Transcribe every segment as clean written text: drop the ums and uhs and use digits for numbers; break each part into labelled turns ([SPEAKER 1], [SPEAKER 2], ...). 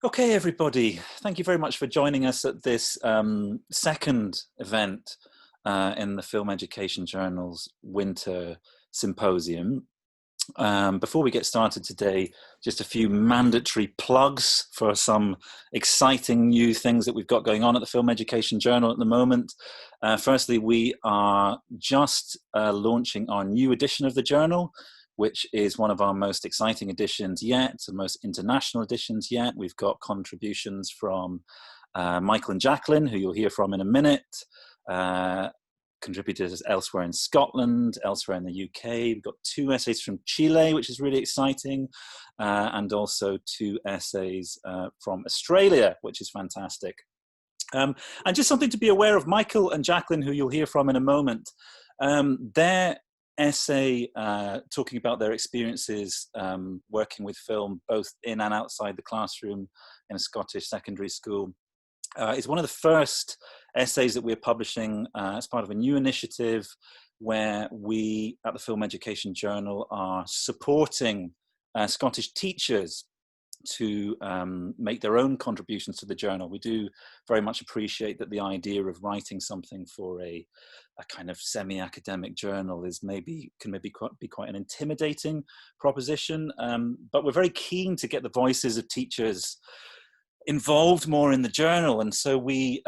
[SPEAKER 1] Okay, everybody, thank you very much for joining us at this second event in the Film Education Journal's Winter Symposium. Before we get started today, just a few mandatory plugs for some exciting new things that we've got going on at the Film Education Journal at the moment. Firstly, we are just launching our new edition of the journal, which is one of our most exciting editions yet, the most international editions yet. We've got contributions from Michael and Jacqueline, who you'll hear from in a minute, contributors elsewhere in Scotland, elsewhere in the UK. We've got 2 essays from Chile, which is really exciting, and also 2 essays from Australia, which is fantastic. And just something to be aware of, Michael and Jacqueline, who you'll hear from in a moment, their essay talking about their experiences working with film both in and outside the classroom in a Scottish secondary school is one of the first essays that we're publishing as part of a new initiative where we at the Film Education Journal are supporting Scottish teachers to make their own contributions to the journal. We do very much appreciate that the idea of writing something for a kind of semi-academic journal can maybe be quite an intimidating proposition, but we're very keen to get the voices of teachers involved more in the journal, and so we've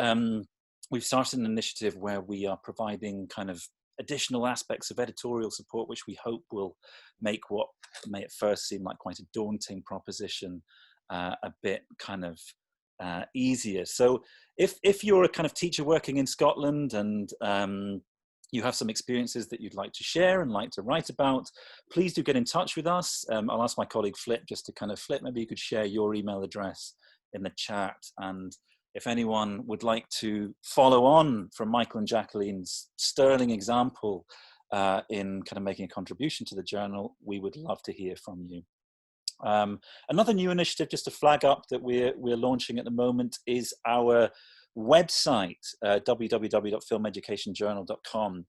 [SPEAKER 1] started an initiative where we are providing kind of additional aspects of editorial support, which we hope will make what may at first seem like quite a daunting proposition a bit kind of easier. So if you're a kind of teacher working in Scotland and you have some experiences that you'd like to share and like to write about, please do get in touch with us. I'll ask my colleague Flip just to kind of, Flip, maybe you could share your email address in the chat, and if anyone would like to follow on from Michael and Jacqueline's sterling example in kind of making a contribution to the journal, we would love to hear from you. Another new initiative just to flag up that we're launching at the moment is our website, www.filmeducationjournal.com.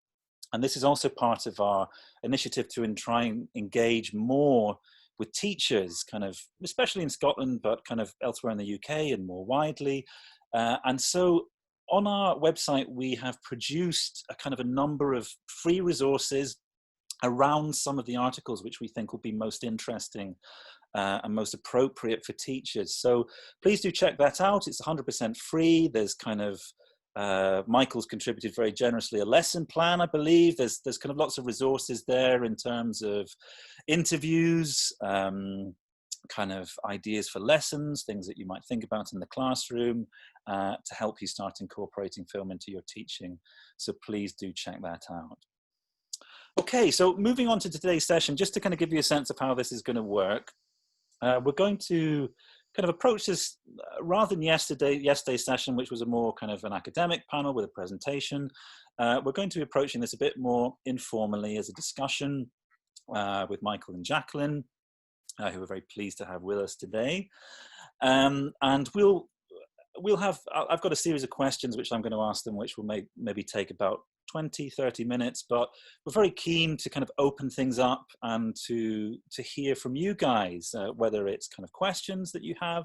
[SPEAKER 1] And this is also part of our initiative to try and engage more with teachers, kind of, especially in Scotland, but kind of elsewhere in the UK and more widely. And so on our website, we have produced a kind of a number of free resources around some of the articles which we think will be most interesting and most appropriate for teachers. So please do check that out. It's 100% free. There's kind of, Michael's contributed very generously a lesson plan, I believe. There's kind of lots of resources there in terms of interviews, kind of ideas for lessons, things that you might think about in the classroom to help you start incorporating film into your teaching. So please do check that out. Okay, so moving on to today's session, just to kind of give you a sense of how this is going to work, we're going to kind of approach this rather than yesterday's session, which was a more kind of an academic panel with a presentation. We're going to be approaching this a bit more informally as a discussion with Michael and Jacqueline, who we're very pleased to have with us today. And we'll have, I've got a series of questions which I'm going to ask them, which will maybe take about 20-30 minutes, but we're very keen to kind of open things up and to hear from you guys, whether it's kind of questions that you have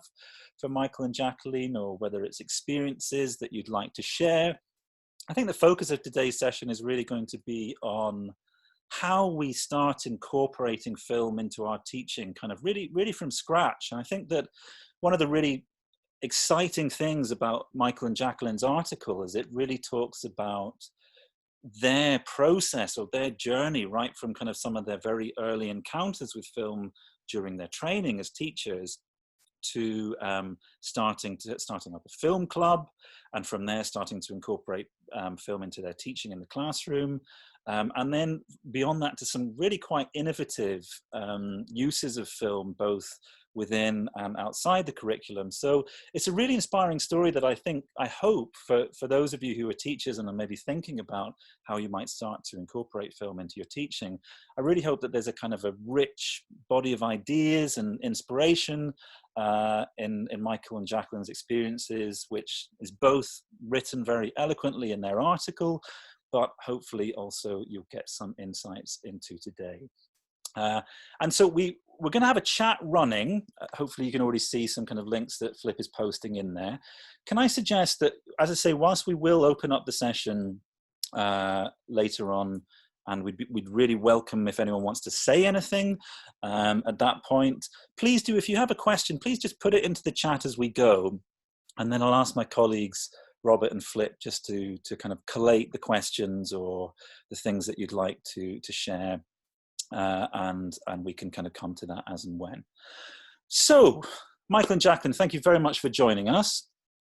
[SPEAKER 1] for Michael and Jacqueline, or whether it's experiences that you'd like to share. I think the focus of today's session is really going to be on how we start incorporating film into our teaching, kind of really from scratch. And I think that one of the really exciting things about Michael and Jacqueline's article is it really talks about their process or their journey right from kind of some of their very early encounters with film during their training as teachers to starting up a film club, and from there starting to incorporate film into their teaching in the classroom, and then beyond that to some really quite innovative uses of film both within and outside the curriculum. So it's a really inspiring story that I hope for those of you who are teachers and are maybe thinking about how you might start to incorporate film into your teaching. I really hope that there's a kind of a rich body of ideas and inspiration in Michael and Jacqueline's experiences, which is both written very eloquently in their article, but hopefully also you'll get some insights into today. And so we're going to have a chat running. Hopefully you can already see some kind of links that Flip is posting in there. Can I suggest that, as I say, whilst we will open up the session later on, and we'd really welcome if anyone wants to say anything at that point, please do. If you have a question, please just put it into the chat as we go. And then I'll ask my colleagues, Robert and Flip, just to kind of collate the questions or the things that you'd like to share. And we can kind of come to that as and when. So, Michael and Jacqueline, thank you very much for joining us.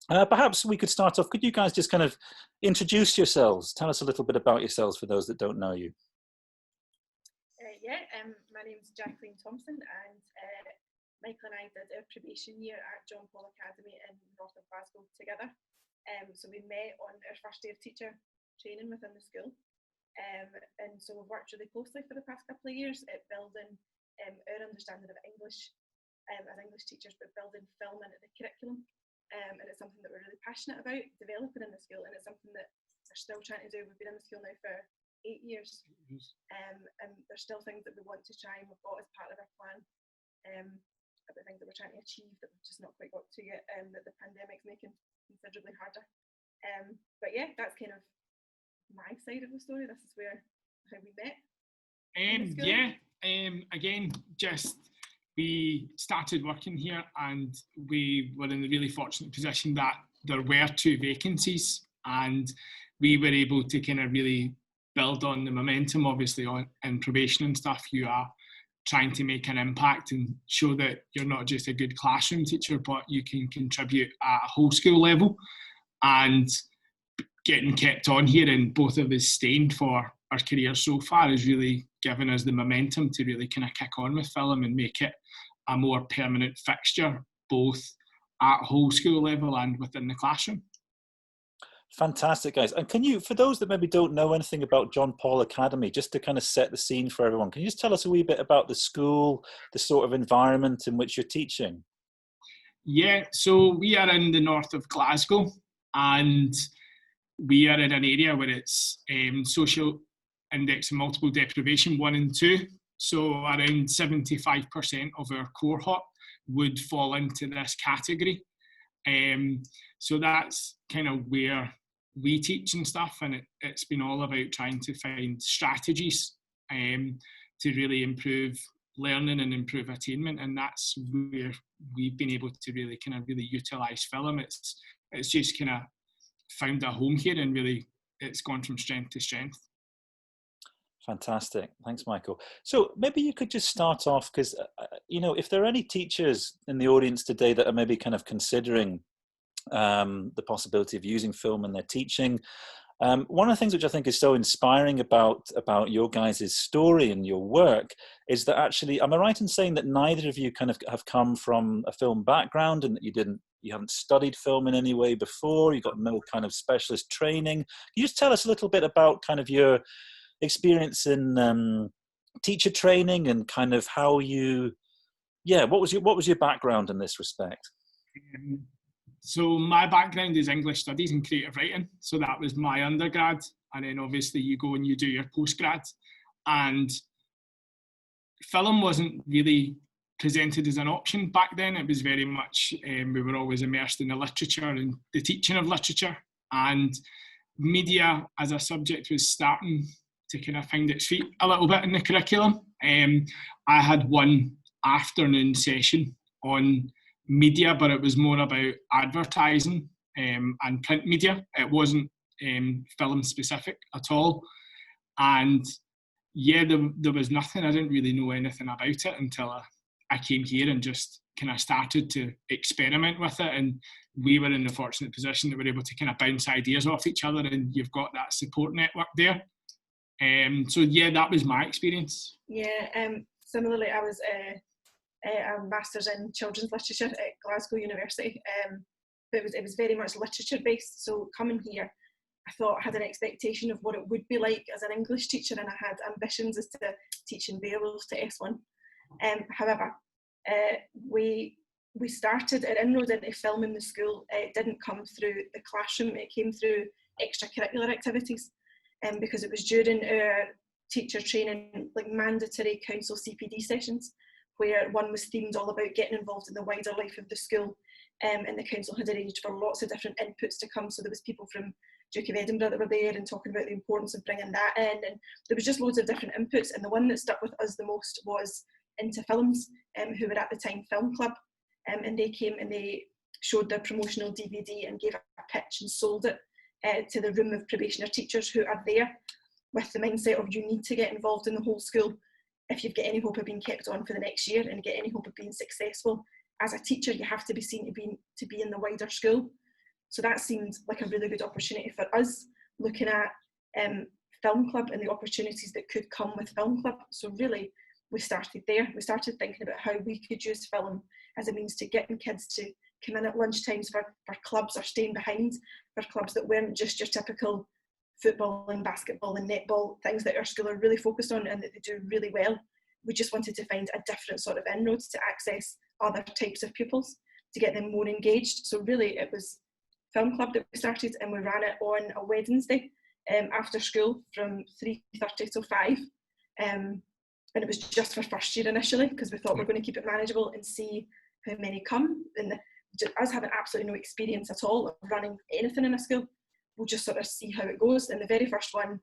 [SPEAKER 1] Perhaps we could start off, could you guys just kind of introduce yourselves? Tell us a little bit about yourselves for those that don't know you.
[SPEAKER 2] My name's Jacqueline Thomson, and Michael and I did our probation year at John Paul Academy in north of Glasgow together. So we met on our first day of teacher training within the school. And so we've worked really closely for the past couple of years at building our understanding of English as English teachers, but building film into the curriculum. And it's something that we're really passionate about developing in the school, and it's something that we're still trying to do. We've been in the school now for 8 years, and there's still things that we want to try, and we've got as part of our plan about things that we're trying to achieve that we've just not quite got to yet, that the pandemic's making considerably harder. But yeah, that's kind of my side of the story. This is how we met.
[SPEAKER 3] Again, just we started working here, and we were in the really fortunate position that there were 2 vacancies, and we were able to kind of really build on the momentum. Obviously, in probation and stuff, you are trying to make an impact and show that you're not just a good classroom teacher, but you can contribute at a whole school level. And getting kept on here and both of us staying for our career so far has really given us the momentum to really kind of kick on with film and make it a more permanent fixture, both at whole school level and within the classroom.
[SPEAKER 1] Fantastic, guys. And can you, for those that maybe don't know anything about John Paul Academy, just to kind of set the scene for everyone, can you just tell us a wee bit about the school, the sort of environment in which you're teaching?
[SPEAKER 3] Yeah, so we are in the north of Glasgow, and we are in an area where it's social index and multiple deprivation 1 and 2. So around 75% of our cohort would fall into this category. So that's kind of where we teach and stuff, and it's been all about trying to find strategies to really improve learning and improve attainment, and that's where we've been able to really kind of really utilise film. It's just kind of found a home here, and really it's gone from strength to strength.
[SPEAKER 1] Fantastic. Thanks, Michael. So maybe you could just start off, because, if there are any teachers in the audience today that are maybe kind of considering the possibility of using film in their teaching, one of the things which I think is so inspiring about your guys' story and your work is that actually, am I right in saying that neither of you kind of have come from a film background, and that you haven't studied film in any way before, you got no kind of specialist training? Can you just tell us a little bit about kind of your experience in teacher training and kind of how what was your background in this respect?
[SPEAKER 3] So my background is English studies and creative writing, so that was my undergrad, and then obviously you go and you do your postgrad, and film wasn't really presented as an option back then. It was very much we were always immersed in the literature and the teaching of literature, and media as a subject was starting to kind of find its feet a little bit in the curriculum. I had one afternoon session on media, but it was more about advertising and print media. It wasn't film specific at all. And yeah, there was nothing. I didn't really know anything about it until I came here and just kind of started to experiment with it. And we were in the fortunate position that we were able to kind of bounce ideas off each other, and you've got that support network there. So yeah, that was my experience.
[SPEAKER 2] Yeah, similarly, I was a master's in children's literature at Glasgow University, but it was very much literature based. So coming here, I thought I had an expectation of what it would be like as an English teacher, and I had ambitions as to teaching Beowulf to S1. However, we started our inroad into film in the school. It didn't come through the classroom, it came through extracurricular activities, because it was during our teacher training, like mandatory council CPD sessions, where one was themed all about getting involved in the wider life of the school, and the council had arranged for lots of different inputs to come. So there was people from Duke of Edinburgh that were there and talking about the importance of bringing that in, and there was just loads of different inputs, and the one that stuck with us the most was Into Films, who were at the time Film Club, and they came and they showed their promotional DVD and gave a pitch and sold it to the room of probationer teachers who are there with the mindset of you need to get involved in the whole school if you've got any hope of being kept on for the next year and get any hope of being successful. As a teacher, you have to be seen to be in the wider school. So that seemed like a really good opportunity for us, looking at Film Club and the opportunities that could come with Film Club. So really, we started there. We started thinking about how we could use film as a means to getting kids to come in at lunchtimes for clubs, or staying behind for clubs that weren't just your typical football and basketball and netball, things that our school are really focused on and that they do really well. We just wanted to find a different sort of inroads to access other types of pupils, to get them more engaged. So really it was Film Club that we started, and we ran it on a Wednesday after school from 3:30 till 5. And it was just for first year initially, because we thought we're going to keep it manageable and see how many come. And us having absolutely no experience at all of running anything in a school, we'll just sort of see how it goes. And the very first one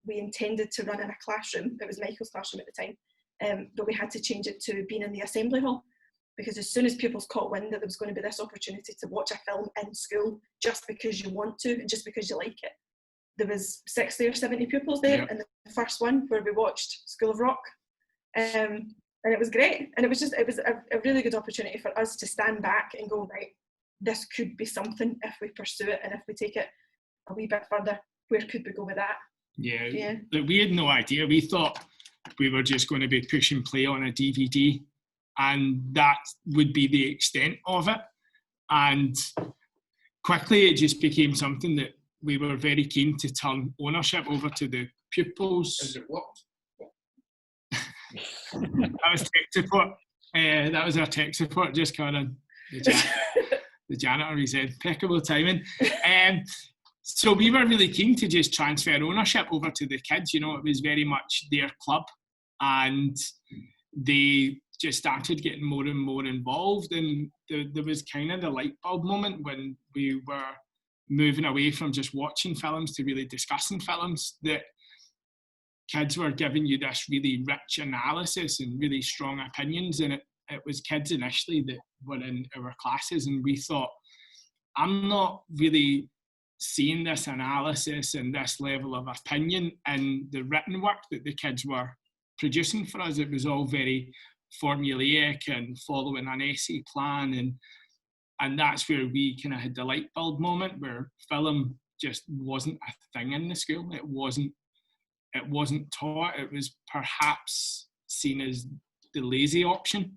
[SPEAKER 2] we intended to run in a classroom. It was Michael's classroom at the time, but we had to change it to being in the assembly hall, because as soon as pupils caught wind that there was going to be this opportunity to watch a film in school just because you want to and just because you like it, there was 60 or 70 pupils there. Yeah. In the first one, where we watched School of Rock, and it was great. And it was a really good opportunity for us to stand back and go, right, this could be something if we pursue it, and if we take it a wee bit further, where could we go with that?
[SPEAKER 3] Yeah. We had no idea. We thought we were just going to be push and play on a DVD, and that would be the extent of it. And quickly it just became something that we were very keen to turn ownership over to the pupils.
[SPEAKER 4] Has it worked?
[SPEAKER 3] That was tech support. That was our tech support just coming in. The janitor, he said, impeccable timing. So we were really keen to just transfer ownership over to the kids. You know, it was very much their club, and they just started getting more and more involved. And there was kind of the light bulb moment when we were moving away from just watching films to really discussing films, that kids were giving you this really rich analysis and really strong opinions. And it was kids initially that were in our classes, and we thought, I'm not really seeing this analysis and this level of opinion in the written work that the kids were producing for us. It was all very formulaic and following an essay plan, and that's where we kind of had the light bulb moment, where film just wasn't a thing in the school. It wasn't taught. It was perhaps seen as the lazy option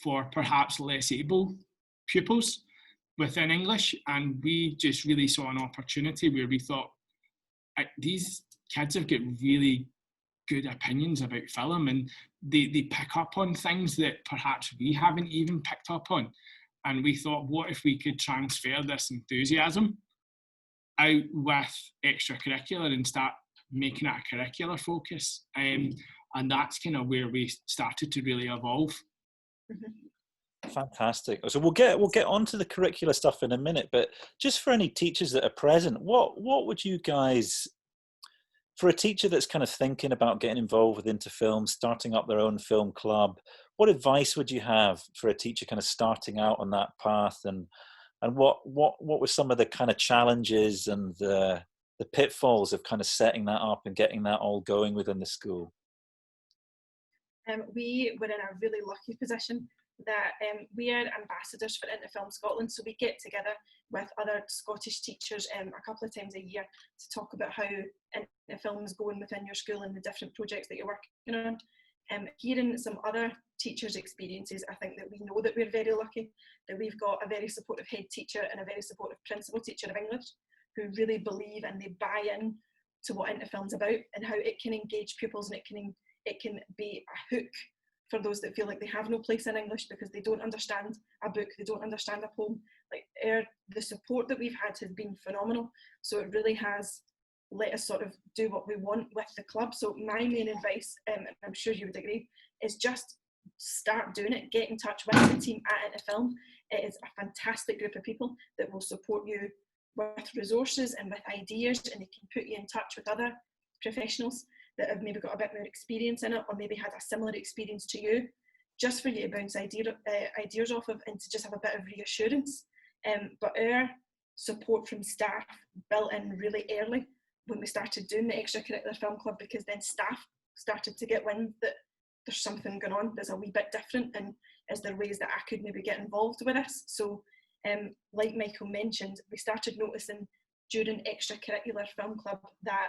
[SPEAKER 3] for perhaps less able pupils within English. And we just really saw an opportunity where we thought, these kids have got really good opinions about film, and they pick up on things that perhaps we haven't even picked up on. And we thought, what if we could transfer this enthusiasm out with extracurricular and start making it a curricular focus? And that's kind of where we started to really evolve.
[SPEAKER 1] Fantastic. So we'll get onto the curricular stuff in a minute, but just for any teachers that are present, what would you guys, for a teacher that's kind of thinking about getting involved with Into Film, starting up their own film club, what advice would you have for a teacher kind of starting out on that path, and what were some of the kind of challenges and the pitfalls of kind of setting that up and getting that all going within the school?
[SPEAKER 2] We were in a really lucky position that we are ambassadors for Into Film Scotland, so we get together with other Scottish teachers a couple of times a year to talk about how Into Film is going within your school and the different projects that you're working on. Hearing some other teachers' experiences, I think that we know that we're very lucky, that we've got a very supportive head teacher and a very supportive principal teacher of English who really believe and they buy in to what Into Film's about and how it can engage pupils, and it can be a hook for those that feel like they have no place in English because they don't understand a book, they don't understand a poem. Like the support that we've had has been phenomenal. So it really has let us sort of do what we want with the club. So my main advice, and I'm sure you would agree, is just start doing it. Get in touch with the team at Into Film. It is a fantastic group of people that will support you with resources and with ideas, and they can put you in touch with other professionals that have maybe got a bit more experience in it, or maybe had a similar experience to you, just for you to bounce ideas off of, and to just have a bit of reassurance. But our support from staff built in really early when we started doing the extracurricular film club, because then staff started to get wind that there's something going on, there's a wee bit different, and is there ways that I could maybe get involved with this? So like Michael mentioned, we started noticing during extracurricular film club that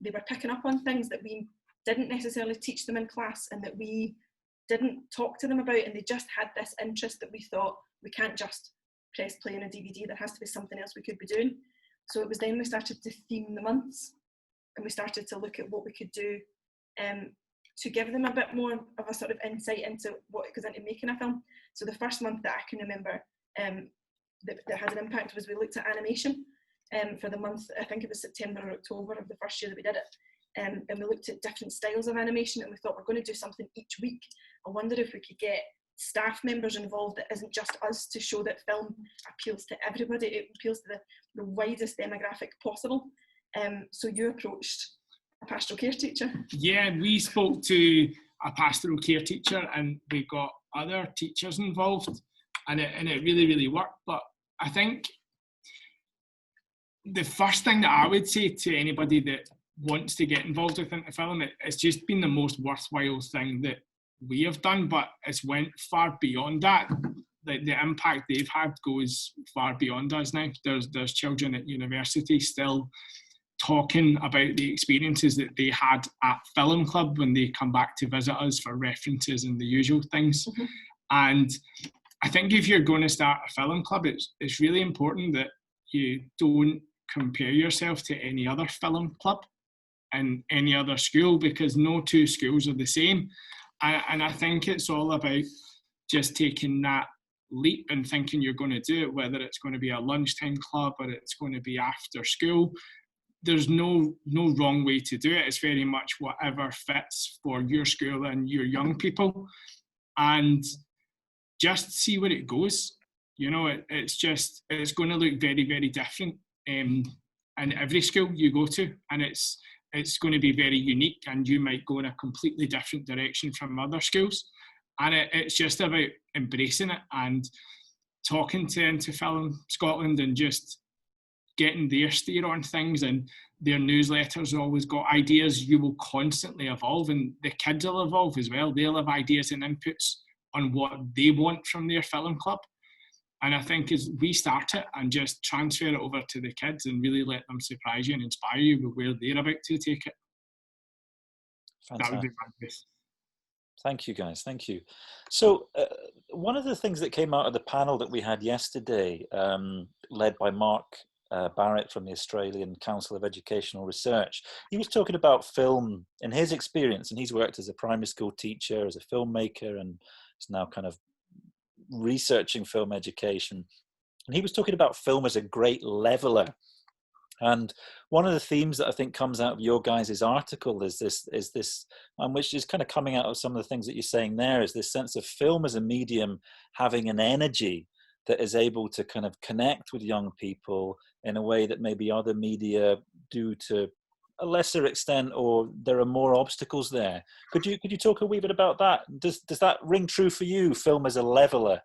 [SPEAKER 2] they were picking up on things that we didn't necessarily teach them in class, and that we didn't talk to them about, and they just had this interest that we thought, we can't just press play on a DVD, there has to be something else we could be doing. So it was then we started to theme the months, and we started to look at what we could do to give them a bit more of a sort of insight into what it goes into making a film. So the first month that I can remember that had an impact was we looked at animation for the month, I think it was September or October of the first year that we did it. And we looked at different styles of animation, and we thought, we're going to do something each week. I wonder if we could get staff members involved that isn't just us, to show that film appeals to everybody, it appeals to the widest demographic possible. So you approached a pastoral care teacher.
[SPEAKER 3] Yeah, we spoke to a pastoral care teacher, and we got other teachers involved, and it really, really worked. But I think the first thing that I would say to anybody that wants to get involved with Into Film, it's just been the most worthwhile thing that we have done, but it's went far beyond that. The impact they've had goes far beyond us now. There's children at university still talking about the experiences that they had at film club when they come back to visit us for references and the usual things. Mm-hmm. And I think if you're going to start a film club, it's really important that you don't compare yourself to any other film club in any other school, because no two schools are the same. And I think it's all about just taking that leap and thinking you're going to do it, whether it's going to be a lunchtime club or it's going to be after school. There's no wrong way to do it. It's very much whatever fits for your school and your young people, and just see where it goes. You know, it's going to look very, very different in every school you go to, and it's going to be very unique, and you might go in a completely different direction from other schools. And it's just about embracing it and talking to Into Film Scotland and just getting their steer on things, and their newsletters always got ideas. You will constantly evolve, and the kids will evolve as well. They'll have ideas and inputs on what they want from their film club. And I think as we start it and just transfer it over to the kids and really let them surprise you and inspire you with where they're about to take it.
[SPEAKER 1] Fantastic.
[SPEAKER 3] That would be my best.
[SPEAKER 1] Thank you, guys. Thank you. So one of the things that came out of the panel that we had yesterday, led by Mark Barrett from the Australian Council of Educational Research, he was talking about film and his experience, and he's worked as a primary school teacher, as a filmmaker, and is now kind of researching film education. And he was talking about film as a great leveler. And one of the themes that I think comes out of your guys' article is this, which is kind of coming out of some of the things that you're saying there, is this sense of film as a medium having an energy that is able to kind of connect with young people in a way that maybe other media do to a lesser extent, or there are more obstacles there. Could you talk a wee bit about that? Does that ring true for you, film as a leveler?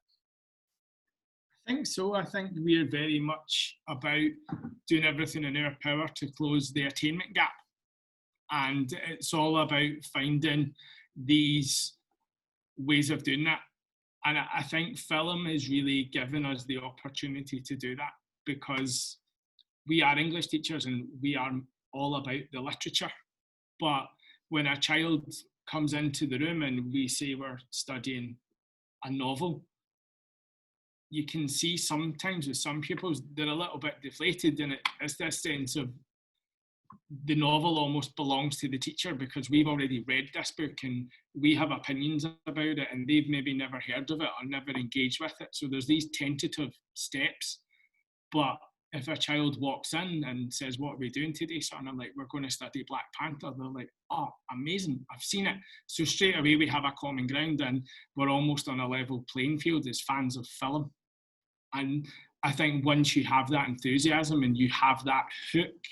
[SPEAKER 3] I think so. I think we're very much about doing everything in our power to close the attainment gap. And it's all about finding these ways of doing that. And I think film is really given us the opportunity to do that, because we are English teachers and we are all about the literature. But when a child comes into the room and we say we're studying a novel, you can see sometimes with some pupils, they're a little bit deflated, and it's this sense of the novel almost belongs to the teacher because we've already read this book and we have opinions about it, and they've maybe never heard of it or never engaged with it. So there's these tentative steps. But if a child walks in and says, "What are we doing today, son?" I'm like, "We're going to study Black Panther." They're like, "Oh, amazing, I've seen it." So straight away we have a common ground, and we're almost on a level playing field as fans of film. And I think once you have that enthusiasm and you have that hook,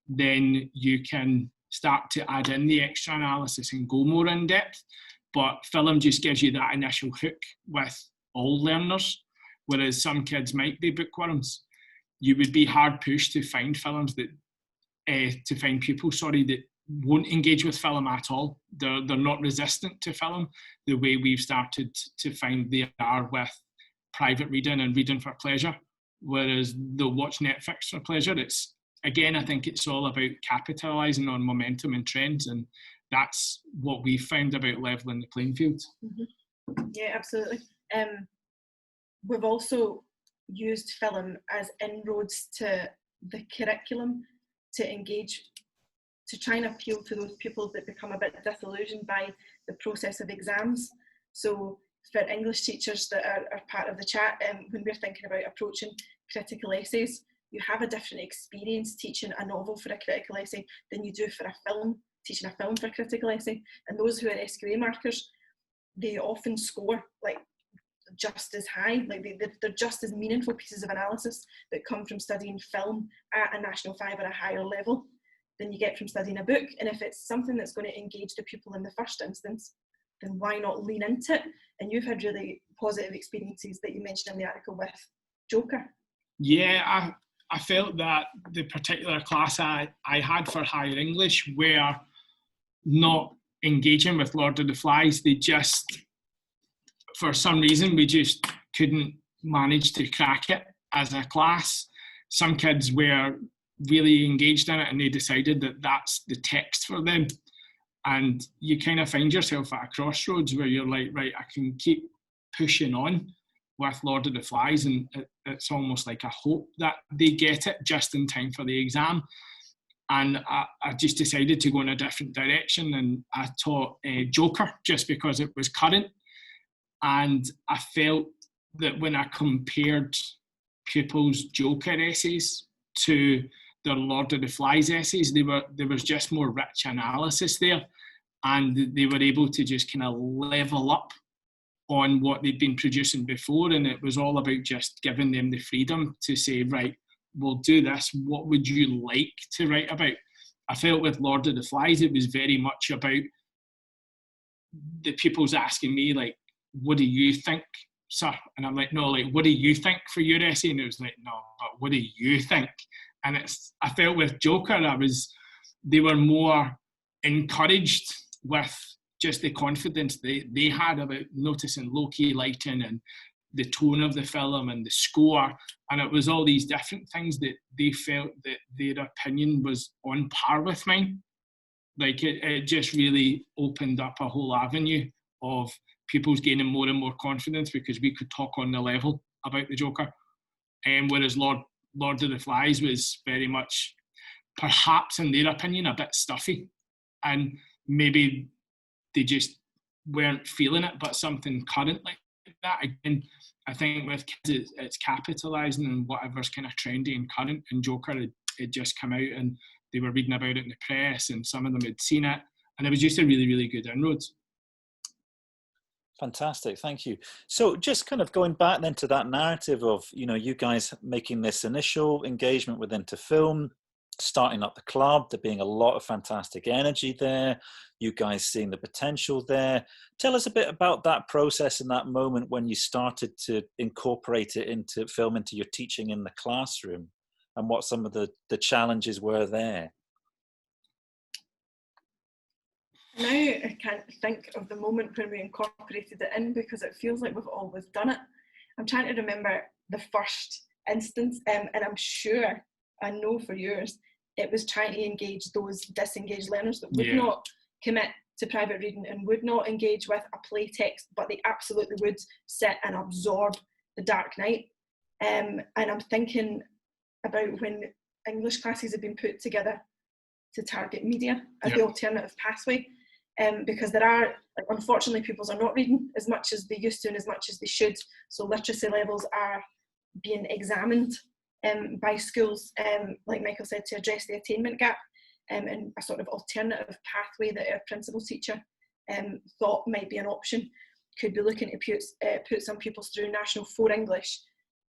[SPEAKER 3] then you can start to add in the extra analysis and go more in depth. But film just gives you that initial hook with all learners, whereas some kids might be bookworms. You would be hard pushed to find films that, to find people, that won't engage with film at all. They're not resistant to film the way we've started to find they are with private reading and reading for pleasure, whereas they'll watch Netflix for pleasure. It's, again, I think it's all about capitalising on momentum and trends, and that's what we found about levelling the playing field.
[SPEAKER 2] Mm-hmm. Yeah, absolutely. We've also used film as inroads to the curriculum to engage, to try and appeal to those pupils that become a bit disillusioned by the process of exams. So for English teachers that are part of the chat, when we're thinking about approaching critical essays, you have a different experience teaching a novel for a critical essay than you do for a film, teaching a film for a critical essay. And those who are SQA markers, they often score like just as high, like they're just as meaningful pieces of analysis that come from studying film at a National 5 or a higher level than you get from studying a book. And if it's something that's going to engage the pupil in the first instance, then why not lean into it? And you've had really positive experiences that you mentioned in the article with Joker.
[SPEAKER 3] Yeah, I felt that the particular class I had for higher English were not engaging with Lord of the Flies. They just, for some reason, we just couldn't manage to crack it as a class. Some kids were really engaged in it and they decided that that's the text for them. And you kind of find yourself at a crossroads where you're like, right, I can keep pushing on with Lord of the Flies, and it's almost like a hope that they get it just in time for the exam. And I just decided to go in a different direction, and I taught Joker just because it was current. And I felt that when I compared pupils' Joker essays to their Lord of the Flies essays, there was just more rich analysis there, and they were able to just kind of level up on what they'd been producing before. And it was all about just giving them the freedom to say, right, we'll do this. What would you like to write about? I felt with Lord of the Flies, it was very much about the pupils asking me, like, what do you think, sir? And I'm like, no, like, what do you think for your essay? And it was like, no, but what do you think? And I felt with Joker, they were more encouraged with just the confidence they had about noticing low-key lighting and the tone of the film and the score. And it was all these different things that they felt that their opinion was on par with mine. Like it just really opened up a whole avenue of pupils gaining more and more confidence because we could talk on the level about the Joker. Whereas Lord of the Flies was very much, perhaps in their opinion, a bit stuffy. And maybe they just weren't feeling it, but something current like that. Again, I think with kids, it's capitalising on whatever's kind of trendy and current. And Joker had just come out and they were reading about it in the press and some of them had seen it. And it was just a really, really good inroads.
[SPEAKER 1] Fantastic, thank you. So just kind of going back then to that narrative of, you guys making this initial engagement with Into Film, starting up the club, there being a lot of fantastic energy there, you guys seeing the potential there. Tell us a bit about that process and that moment when you started to incorporate it into film, into your teaching in the classroom, and what some of the challenges were there.
[SPEAKER 2] Now I can't think of the moment when we incorporated it in because it feels like we've always done it. I'm trying to remember the first instance, and I'm sure, I know for yours, it was trying to engage those disengaged learners that would not commit to private reading and would not engage with a play text, but they absolutely would sit and absorb The Dark Knight. And I'm thinking about when English classes have been put together to target media as the alternative pathway. Because there are, unfortunately, pupils are not reading as much as they used to and as much as they should. So literacy levels are being examined by schools, like Michael said, to address the attainment gap, and a sort of alternative pathway that our principal teacher thought might be an option could be looking to put some pupils through National 4 English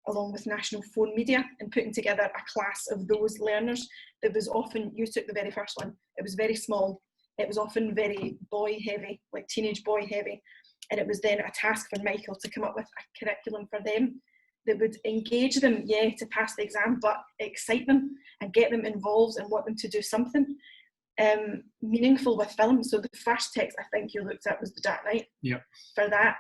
[SPEAKER 2] along with National 4 Media, and putting together a class of those learners that was often, you took the very first one, it was very small, it was often very boy heavy, like teenage boy heavy, and it was then a task for Michael to come up with a curriculum for them that would engage them, to pass the exam, but excite them and get them involved and want them to do something meaningful with film. So the first text I think you looked at was The Dark Knight.
[SPEAKER 3] Yep.
[SPEAKER 2] For that.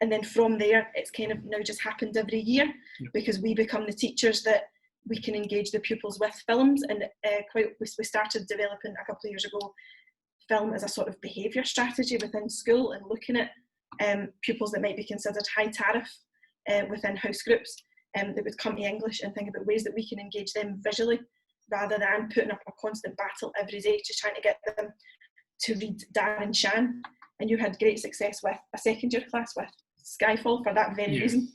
[SPEAKER 2] And then from there, it's kind of now just happened every year, because we become the teachers that we can engage the pupils with films. And we started developing a couple of years ago film as a sort of behaviour strategy within school, and looking at pupils that might be considered high tariff within house groups that would come to English, and think about ways that we can engage them visually, rather than putting up a constant battle every day just trying to get them to read Darren Shan. And you had great success with a second year class with Skyfall for that very reason.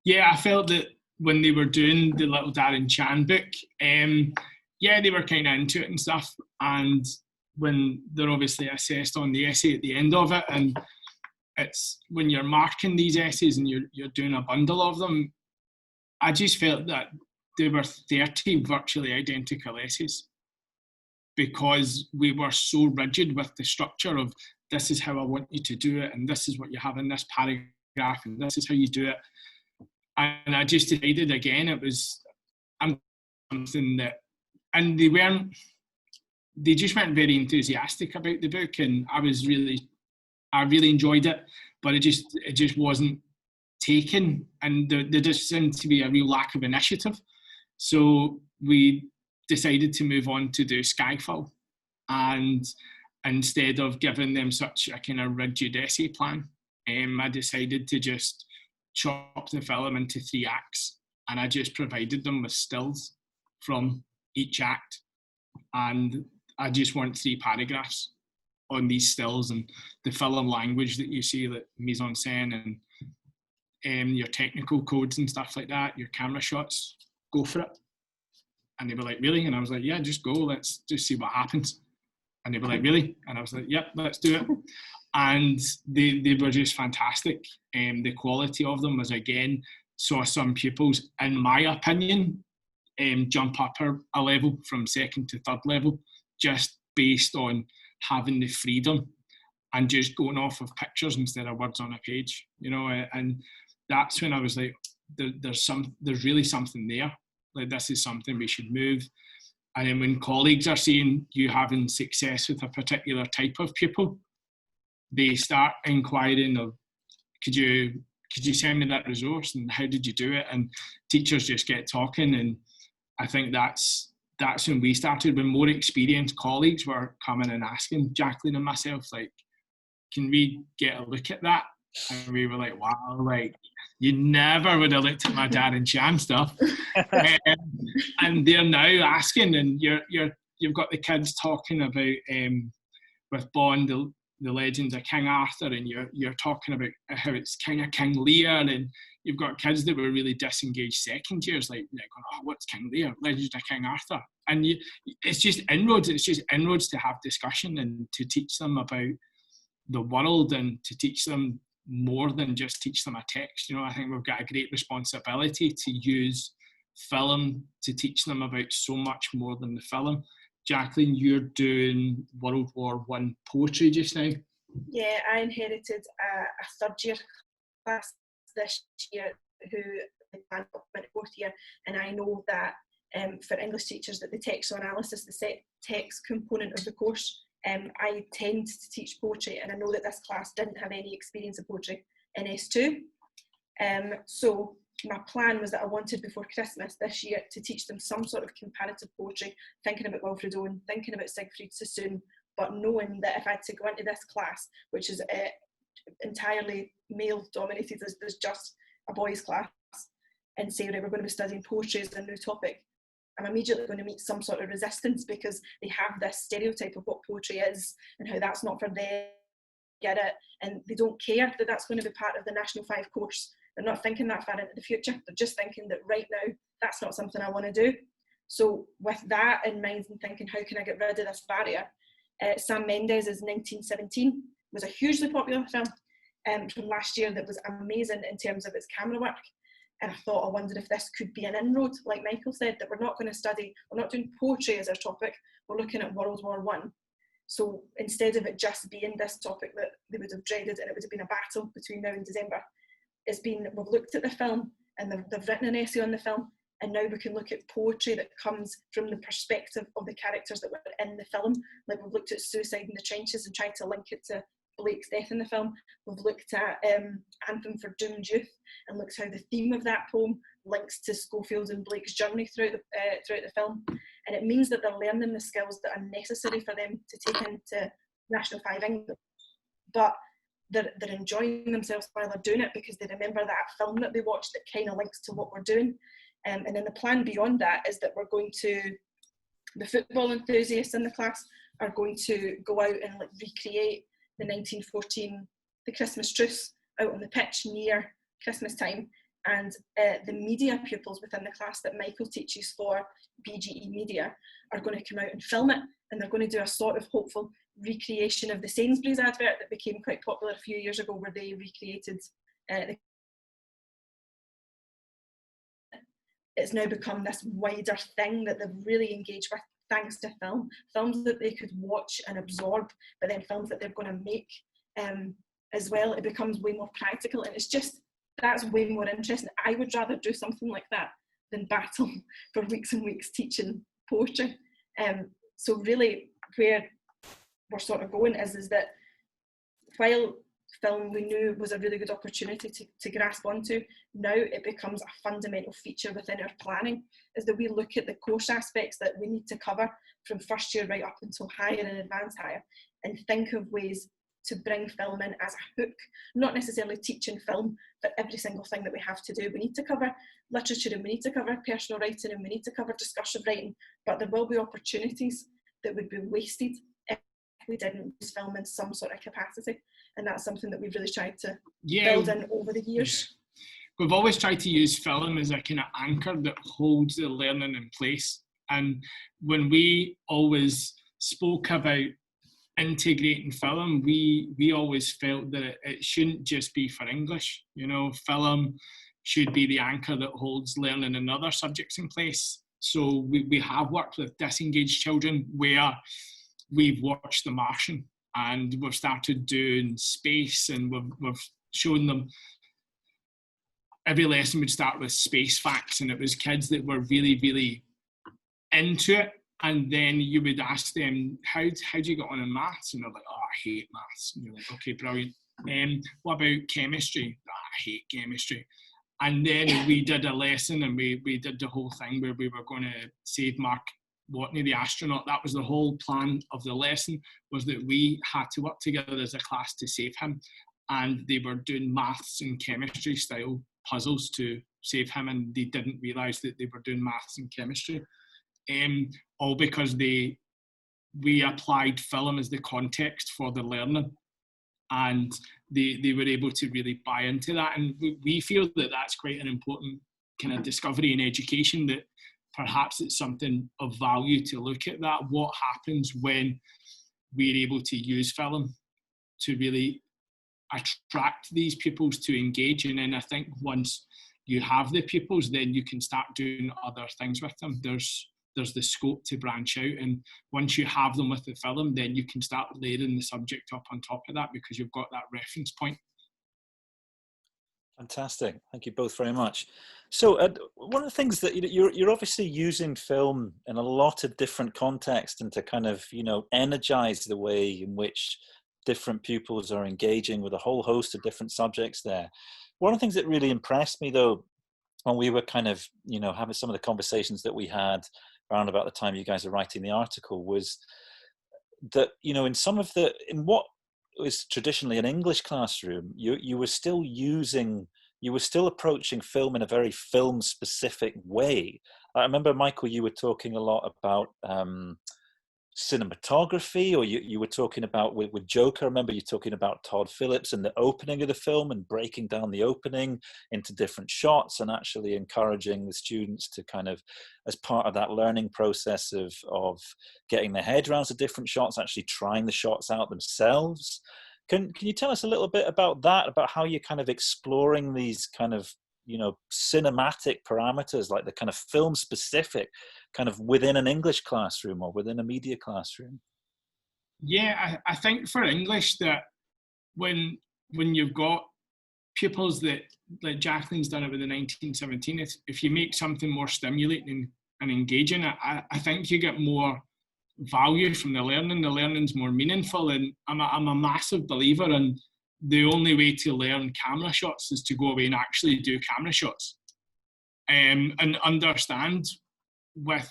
[SPEAKER 3] Yeah, I felt that when they were doing the little Darren Shan book, they were kind of into it and stuff. And when they're obviously assessed on the essay at the end of it, and it's when you're marking these essays and you're doing a bundle of them, I just felt that there were 30 virtually identical essays, because we were so rigid with the structure of, this is how I want you to do it, and this is what you have in this paragraph, and this is how you do it. And I just decided again, it was something that, and they just weren't very enthusiastic about the book, and I really enjoyed it, but it just wasn't taken, and there just seemed to be a real lack of initiative. So we decided to move on to do Skyfall, and instead of giving them such a kind of rigid essay plan, I decided to just chop the film into 3 acts, and I just provided them with stills from each act, and I just want 3 paragraphs on these stills, and the film language that you see, like mise en scène and your technical codes and stuff like that, your camera shots, go for it. And they were like, really? And I was like, yeah, just go, let's just see what happens. And they were like, really? And I was like, yep, let's do it. And they were just fantastic. The quality of them was, again, saw some pupils, in my opinion, jump up a level from 2nd to 3rd level, just based on having the freedom and just going off of pictures instead of words on a page, and that's when I was like, there's really something there. Like, this is something we should move. And then when colleagues are seeing you having success with a particular type of pupil, they start inquiring of, could you send me that resource, and how did you do it? And teachers just get talking, and I think that's when we started, when more experienced colleagues were coming and asking Jacqueline and myself, like, can we get a look at that? And we were like, wow, like, you never would have looked at my Darren Shan stuff. And they're now asking, and you've got the kids talking about with Bond, the legends of King Arthur, and you're talking about how it's kind of King Lear, and you've got kids that were really disengaged second years, like going, oh, what's King Lear? Legends of King Arthur. And it's just inroads. It's just inroads to have discussion and to teach them about the world, and to teach them more than just teach them a text. I think we've got a great responsibility to use film to teach them about so much more than the film. Jacqueline, you're doing World War I poetry just now.
[SPEAKER 2] Yeah, I inherited a 3rd year class this year who went to 4th year, and I know that for English teachers, that the textual analysis, the text component of the course, I tend to teach poetry, and I know that this class didn't have any experience of poetry in S2. So my plan was that I wanted before Christmas this year to teach them some sort of comparative poetry, thinking about Wilfred Owen, thinking about Siegfried Sassoon, but knowing that if I had to go into this class, which is entirely male dominated, there's just a boys class, and say, right, we're going to be studying poetry as a new topic, I'm immediately going to meet some sort of resistance, because they have this stereotype of what poetry is and how that's not for them, get it, and they don't care that that's going to be part of the National 5 course. They're not thinking that far into the future. They're just thinking that right now, that's not something I want to do. So with that in mind and thinking, how can I get rid of this barrier? Sam Mendes's 1917 was a hugely popular film from last year that was amazing in terms of its camera work. And I thought, I wondered if this could be an inroad, like Michael said, that we're not going to study, we're not doing poetry as our topic, we're looking at World War One. So instead of it just being this topic that they would have dreaded and it would have been a battle between now and December, it's been, we've looked at the film and they've written an essay on the film, and now we can look at poetry that comes from the perspective of the characters that were in the film. Like we've looked at suicide in the trenches and tried to link it to Blake's death in the film. We've looked at Anthem for Doomed Youth and looked how the theme of that poem links to Schofield and Blake's journey throughout the film. And it means that they're learning the skills that are necessary for them to take into National 5 English. But they're enjoying themselves while they're doing it because they remember that film that they watched that kind of links to what we're doing. And then the plan beyond that is that we're going to, the football enthusiasts in the class are going to go out and like recreate the 1914, the Christmas truce out on the pitch near Christmas time. And the media pupils within the class that Michael teaches for BGE Media are going to come out and film it. And they're going to do a sort of hopeful recreation of the Sainsbury's advert that became quite popular a few years ago, where they recreated it's now become this wider thing that they've really engaged with thanks to film. Films that they could watch and absorb, but then films that they're going to make as well. It becomes way more practical, and it's just, that's way more interesting. I would rather do something like that than battle for weeks and weeks teaching poetry. So really where we're sort of going is that while film we knew was a really good opportunity to grasp onto, now it becomes a fundamental feature within our planning, is that we look at the course aspects that we need to cover from first year right up until higher and advanced higher, and think of ways to bring film in as a hook, not necessarily teaching film for every single thing that we have to do. We need to cover literature and we need to cover personal writing and we need to cover discursive writing, but there will be opportunities that would be wasted if we didn't use film in some sort of capacity. And that's something that we've really tried to build in over the years.
[SPEAKER 3] Yeah. We've always tried to use film as a kind of anchor that holds the learning in place. And when we always spoke about integrating film, we always felt that it shouldn't just be for English. You know, film should be the anchor that holds learning in other subjects in place. So we have worked with disengaged children where we've watched The Martian, and we've started doing space, and we've shown them, every lesson would start with space facts, and it was kids that were really, really into it. And then you would ask them, how do you get on in maths? And they're like, oh, I hate maths. And you're like, okay, brilliant. What about chemistry? Oh, I hate chemistry. And then we did a lesson, and we did the whole thing where we were going to save Mark Watney, the astronaut. That was the whole plan of the lesson, was that we had to work together as a class to save him. And they were doing maths and chemistry style puzzles to save him, and they didn't realise that they were doing maths and chemistry. All because we applied film as the context for the learning, and they were able to really buy into that. And we feel that that's quite an important kind of discovery in education, that perhaps it's something of value to look at that. What happens when we're able to use film to really attract these pupils to engage? And then I think once you have the pupils, then you can start doing other things with them. There's the scope to branch out, and once you have them with the film, then you can start layering the subject up on top of that because you've got that reference point.
[SPEAKER 1] Fantastic. Thank you both very much. So one of the things that you're obviously using film in a lot of different contexts, and to kind of, energize the way in which different pupils are engaging with a whole host of different subjects there. One of the things that really impressed me, though, when we were kind of, having some of the conversations that we had around about the time you guys are writing the article, was that, in what was traditionally an English classroom, you were still approaching film in a very film specific way. I remember, Michael, you were talking a lot about cinematography, or you were talking about with Joker, I remember you talking about Todd Phillips and the opening of the film and breaking down the opening into different shots and actually encouraging the students to kind of, as part of that learning process of getting their head around the different shots, actually trying the shots out themselves. Can you tell us a little bit about that, about how you're kind of exploring these kind of, you know, cinematic parameters, like the kind of film specific, kind of within an English classroom or within a media classroom?
[SPEAKER 3] Yeah, I think for English that when you've got pupils that, like Jacqueline's done it with the 1917, if you make something more stimulating and engaging, I think you get more value from the learning. The learning's more meaningful, and I'm a massive believer in the only way to learn camera shots is to go away and actually do camera shots, and understand with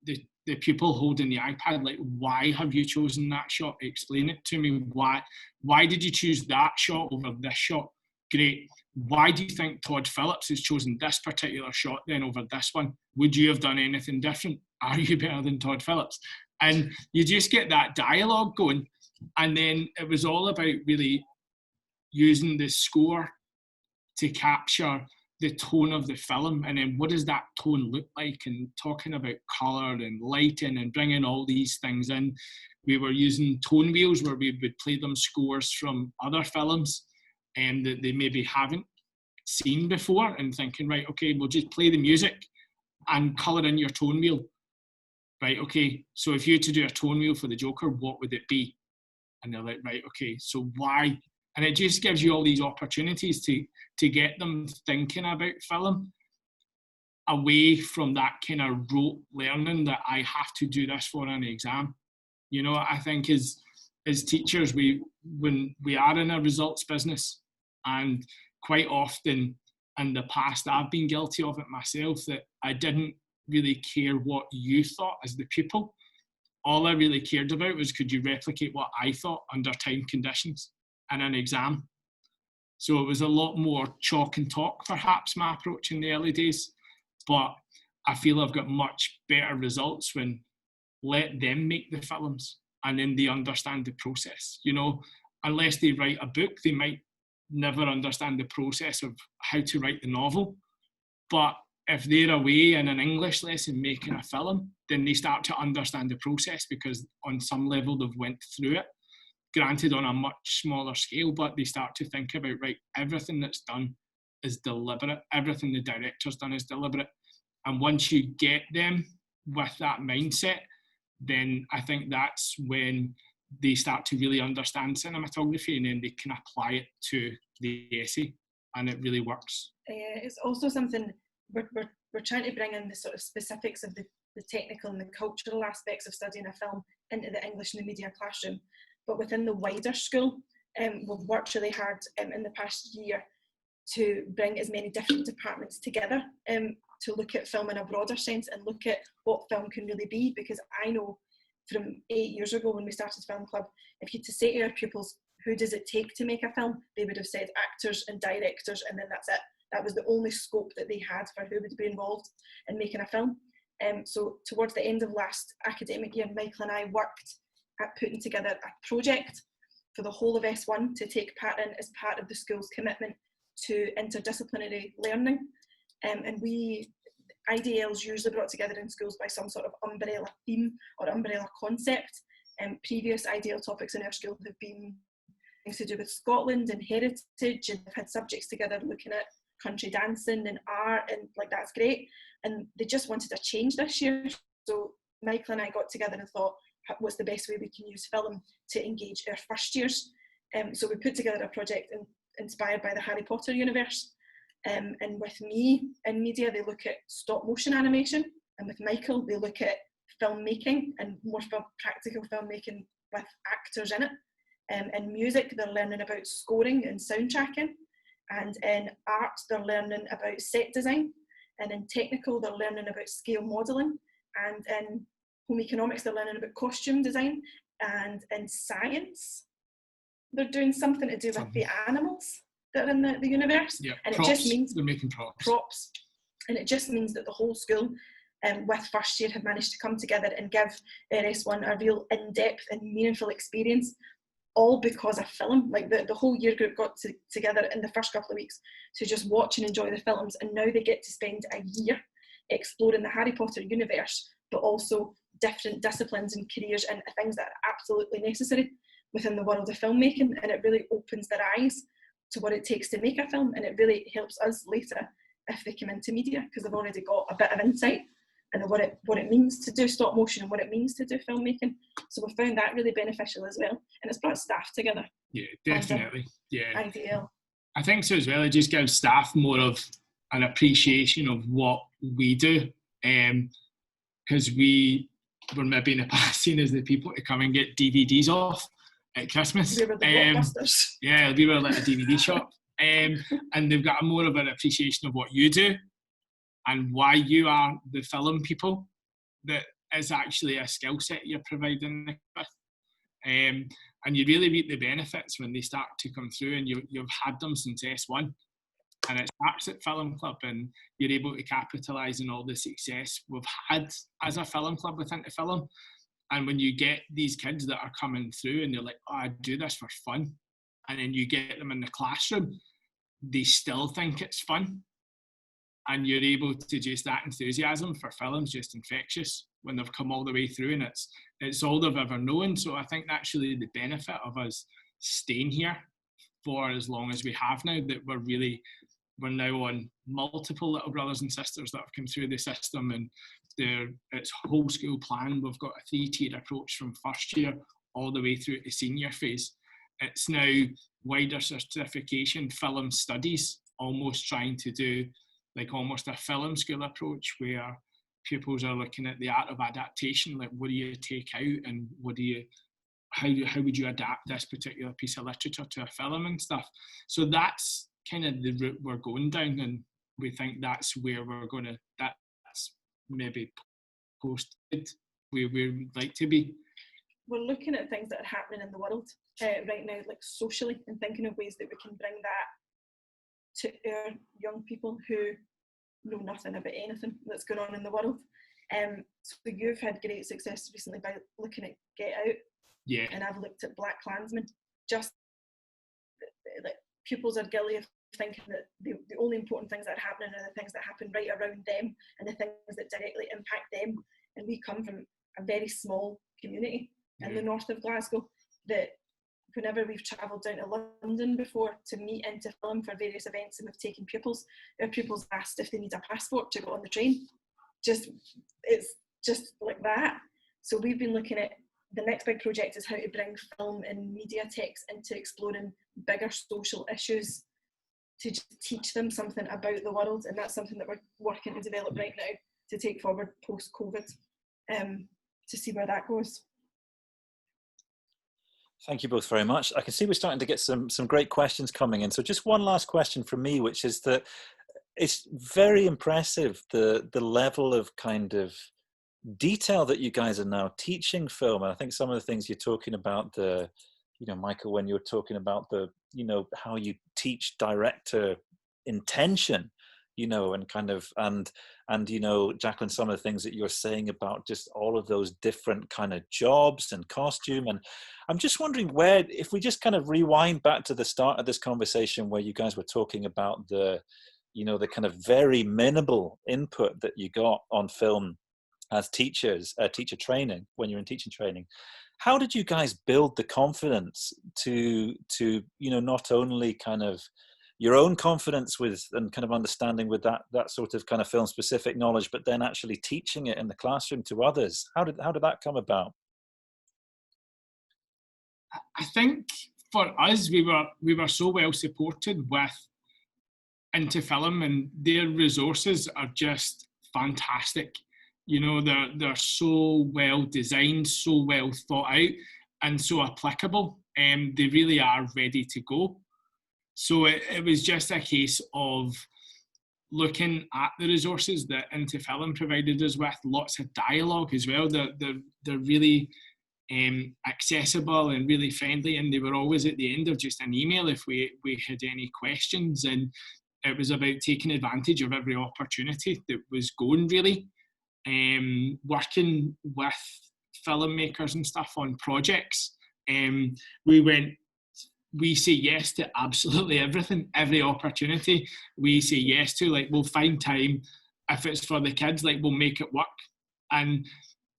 [SPEAKER 3] the pupil holding the iPad, like, why have you chosen that shot? Explain it to me. Why did you choose that shot over this shot? Great. Why do you think Todd Phillips has chosen this particular shot then over this one? Would you have done anything different? Are you better than Todd Phillips? And you just get that dialogue going. And then it was all about really using the score to capture the tone of the film, and then what does that tone look like, and talking about colour and lighting and bringing all these things in. We were using tone wheels where we would play them scores from other films and that they maybe haven't seen before, and thinking, right, okay, we'll just play the music and colour in your tone wheel. Right, okay, so if you had to do a tone wheel for the Joker, what would it be? And they're like, right, okay, so why? And it just gives you all these opportunities to get them thinking about film away from that kind of rote learning that I have to do this for an exam. You know, I think as teachers, when we are in a results business, and quite often in the past I've been guilty of it myself, that I didn't really care what you thought as the pupil. All I really cared about was, could you replicate what I thought under time conditions in an exam? So it was a lot more chalk and talk, perhaps, my approach in the early days. But I feel I've got much better results when let them make the films and then they understand the process. You know, unless they write a book, they might never understand the process of how to write the novel. But if they're away in an English lesson making a film, then they start to understand the process, because on some level they've went through it. Granted, on a much smaller scale, but they start to think about, right, everything that's done is deliberate. Everything the director's done is deliberate. And once you get them with that mindset, then I think that's when they start to really understand cinematography, and then they can apply it to the essay, and it really works.
[SPEAKER 2] It's also something we're trying to bring in the sort of specifics of the technical and the cultural aspects of studying a film into the English and the media classroom. But within the wider school, we've worked really hard in the past year to bring as many different departments together to look at film in a broader sense and look at what film can really be. Because I know from 8 years ago when we started Film Club, if you to say to our pupils, who does it take to make a film, they would have said actors and directors, and then that's it. That was the only scope that they had for who would be involved in making a film. So towards the end of last academic year, Michael and I worked at putting together a project for the whole of S1 to take part in as part of the school's commitment to interdisciplinary learning. And IDL's usually brought together in schools by some sort of umbrella theme or umbrella concept. Previous IDL topics in our school have been things to do with Scotland and heritage, and have had subjects together looking at country dancing and art, and like, that's great. And they just wanted a change this year. So Michael and I got together and thought, what's the best way we can use film to engage our first years? So we put together a project inspired by the Harry Potter universe. And with me in media, they look at stop motion animation. And with Michael, they look at filmmaking and more practical filmmaking with actors in it. In music, they're learning about scoring and soundtracking. And in art, they're learning about set design. And in technical, they're learning about scale modelling. And in home economics, they're learning about costume design. And in science, they're doing something to do with the animals that are in the universe.
[SPEAKER 3] Yeah,
[SPEAKER 2] and
[SPEAKER 3] props.
[SPEAKER 2] It just means
[SPEAKER 3] they're making props.
[SPEAKER 2] And it just means that the whole school with first year have managed to come together and give RS1 a real in-depth and meaningful experience, all because of film. Like the whole year group got together in the first couple of weeks to just watch and enjoy the films, and now they get to spend a year exploring the Harry Potter universe, but also different disciplines and careers and things that are absolutely necessary within the world of filmmaking. And it really opens their eyes to what it takes to make a film, and it really helps us later if they come into media, because they've already got a bit of insight and what it means to do stop motion and what it means to do filmmaking. So we found that really beneficial as well, and it's brought staff together.
[SPEAKER 3] Yeah, definitely. Yeah,
[SPEAKER 2] ideal.
[SPEAKER 3] I think so as well. It just gives staff more of an appreciation of what we do, because we were maybe in the past seen as the people to come and get DVDs off at Christmas.
[SPEAKER 2] We were the blockbusters.
[SPEAKER 3] Yeah, we were like a DVD shop, and they've got more of an appreciation of what you do and why you are the film people. That is actually a skill set you're providing with. And you really reap the benefits when they start to come through, and you've had them since S1. And it starts at Film Club, and you're able to capitalise on all the success we've had as a film club within the film. And when you get these kids that are coming through and they're like, oh, I do this for fun, and then you get them in the classroom, they still think it's fun. And you're able to just, that enthusiasm for film's just infectious when they've come all the way through, and it's all they've ever known. So I think that's really the benefit of us staying here for as long as we have now, that we're now on multiple little brothers and sisters that have come through the system, and it's whole school plan. We've got a 3-tiered approach from first year all the way through to senior phase. It's now wider certification film studies, almost trying to do like almost a film school approach, where pupils are looking at the art of adaptation, like what do you take out, and how would you adapt this particular piece of literature to a film and stuff. So that's kind of the route we're going down, and we think that's where that's maybe posted where we'd like to be.
[SPEAKER 2] We're looking at things that are happening in the world right now, like socially, and thinking of ways that we can bring that to our young people who know nothing about anything that's going on in the world. So you've had great success recently by looking at Get Out.
[SPEAKER 3] Yeah.
[SPEAKER 2] And I've looked at Black Klansman. Just like pupils are guilty of thinking that the only important things that are happening are the things that happen right around them and the things that directly impact them. And we come from a very small community in the north of Glasgow, that whenever we've travelled down to London before to meet into film for various events and we've taken pupils, our pupils asked if they need a passport to go on the train. It's just like that. So we've been looking at, the next big project is how to bring film and media texts into exploring bigger social issues, to just teach them something about the world, and that's something that we're working to develop right now to take forward post-COVID, to see where that goes.
[SPEAKER 1] Thank you both very much. I can see we're starting to get some great questions coming in. So just one last question from me, which is that it's very impressive, the level of kind of detail that you guys are now teaching film. And I think some of the things you're talking about, Michael, when you're talking about how you teach director intention, and kind of, and Jacqueline, some of the things that you're saying about just all of those different kind of jobs and costume. And I'm just wondering if we just kind of rewind back to the start of this conversation where you guys were talking about the kind of very minimal input that you got on film as teachers, teacher training, when you're in teaching training. How did you guys build the confidence to not only kind of your own confidence with and kind of understanding with that sort of kind of film specific knowledge, but then actually teaching it in the classroom to others? How did that come about?
[SPEAKER 3] I think for us, we were so well supported with Into Film, and their resources are just fantastic. They're so well designed, so well thought out, and so applicable. They really are ready to go. So it was just a case of looking at the resources that Into Film provided us with, lots of dialogue as well. They're really accessible and really friendly, and they were always at the end of just an email if we had any questions. And it was about taking advantage of every opportunity that was going, really. working with filmmakers and stuff on projects. We say yes to absolutely everything, every opportunity we say yes to. Like, we'll find time, if it's for the kids, like, we'll make it work. And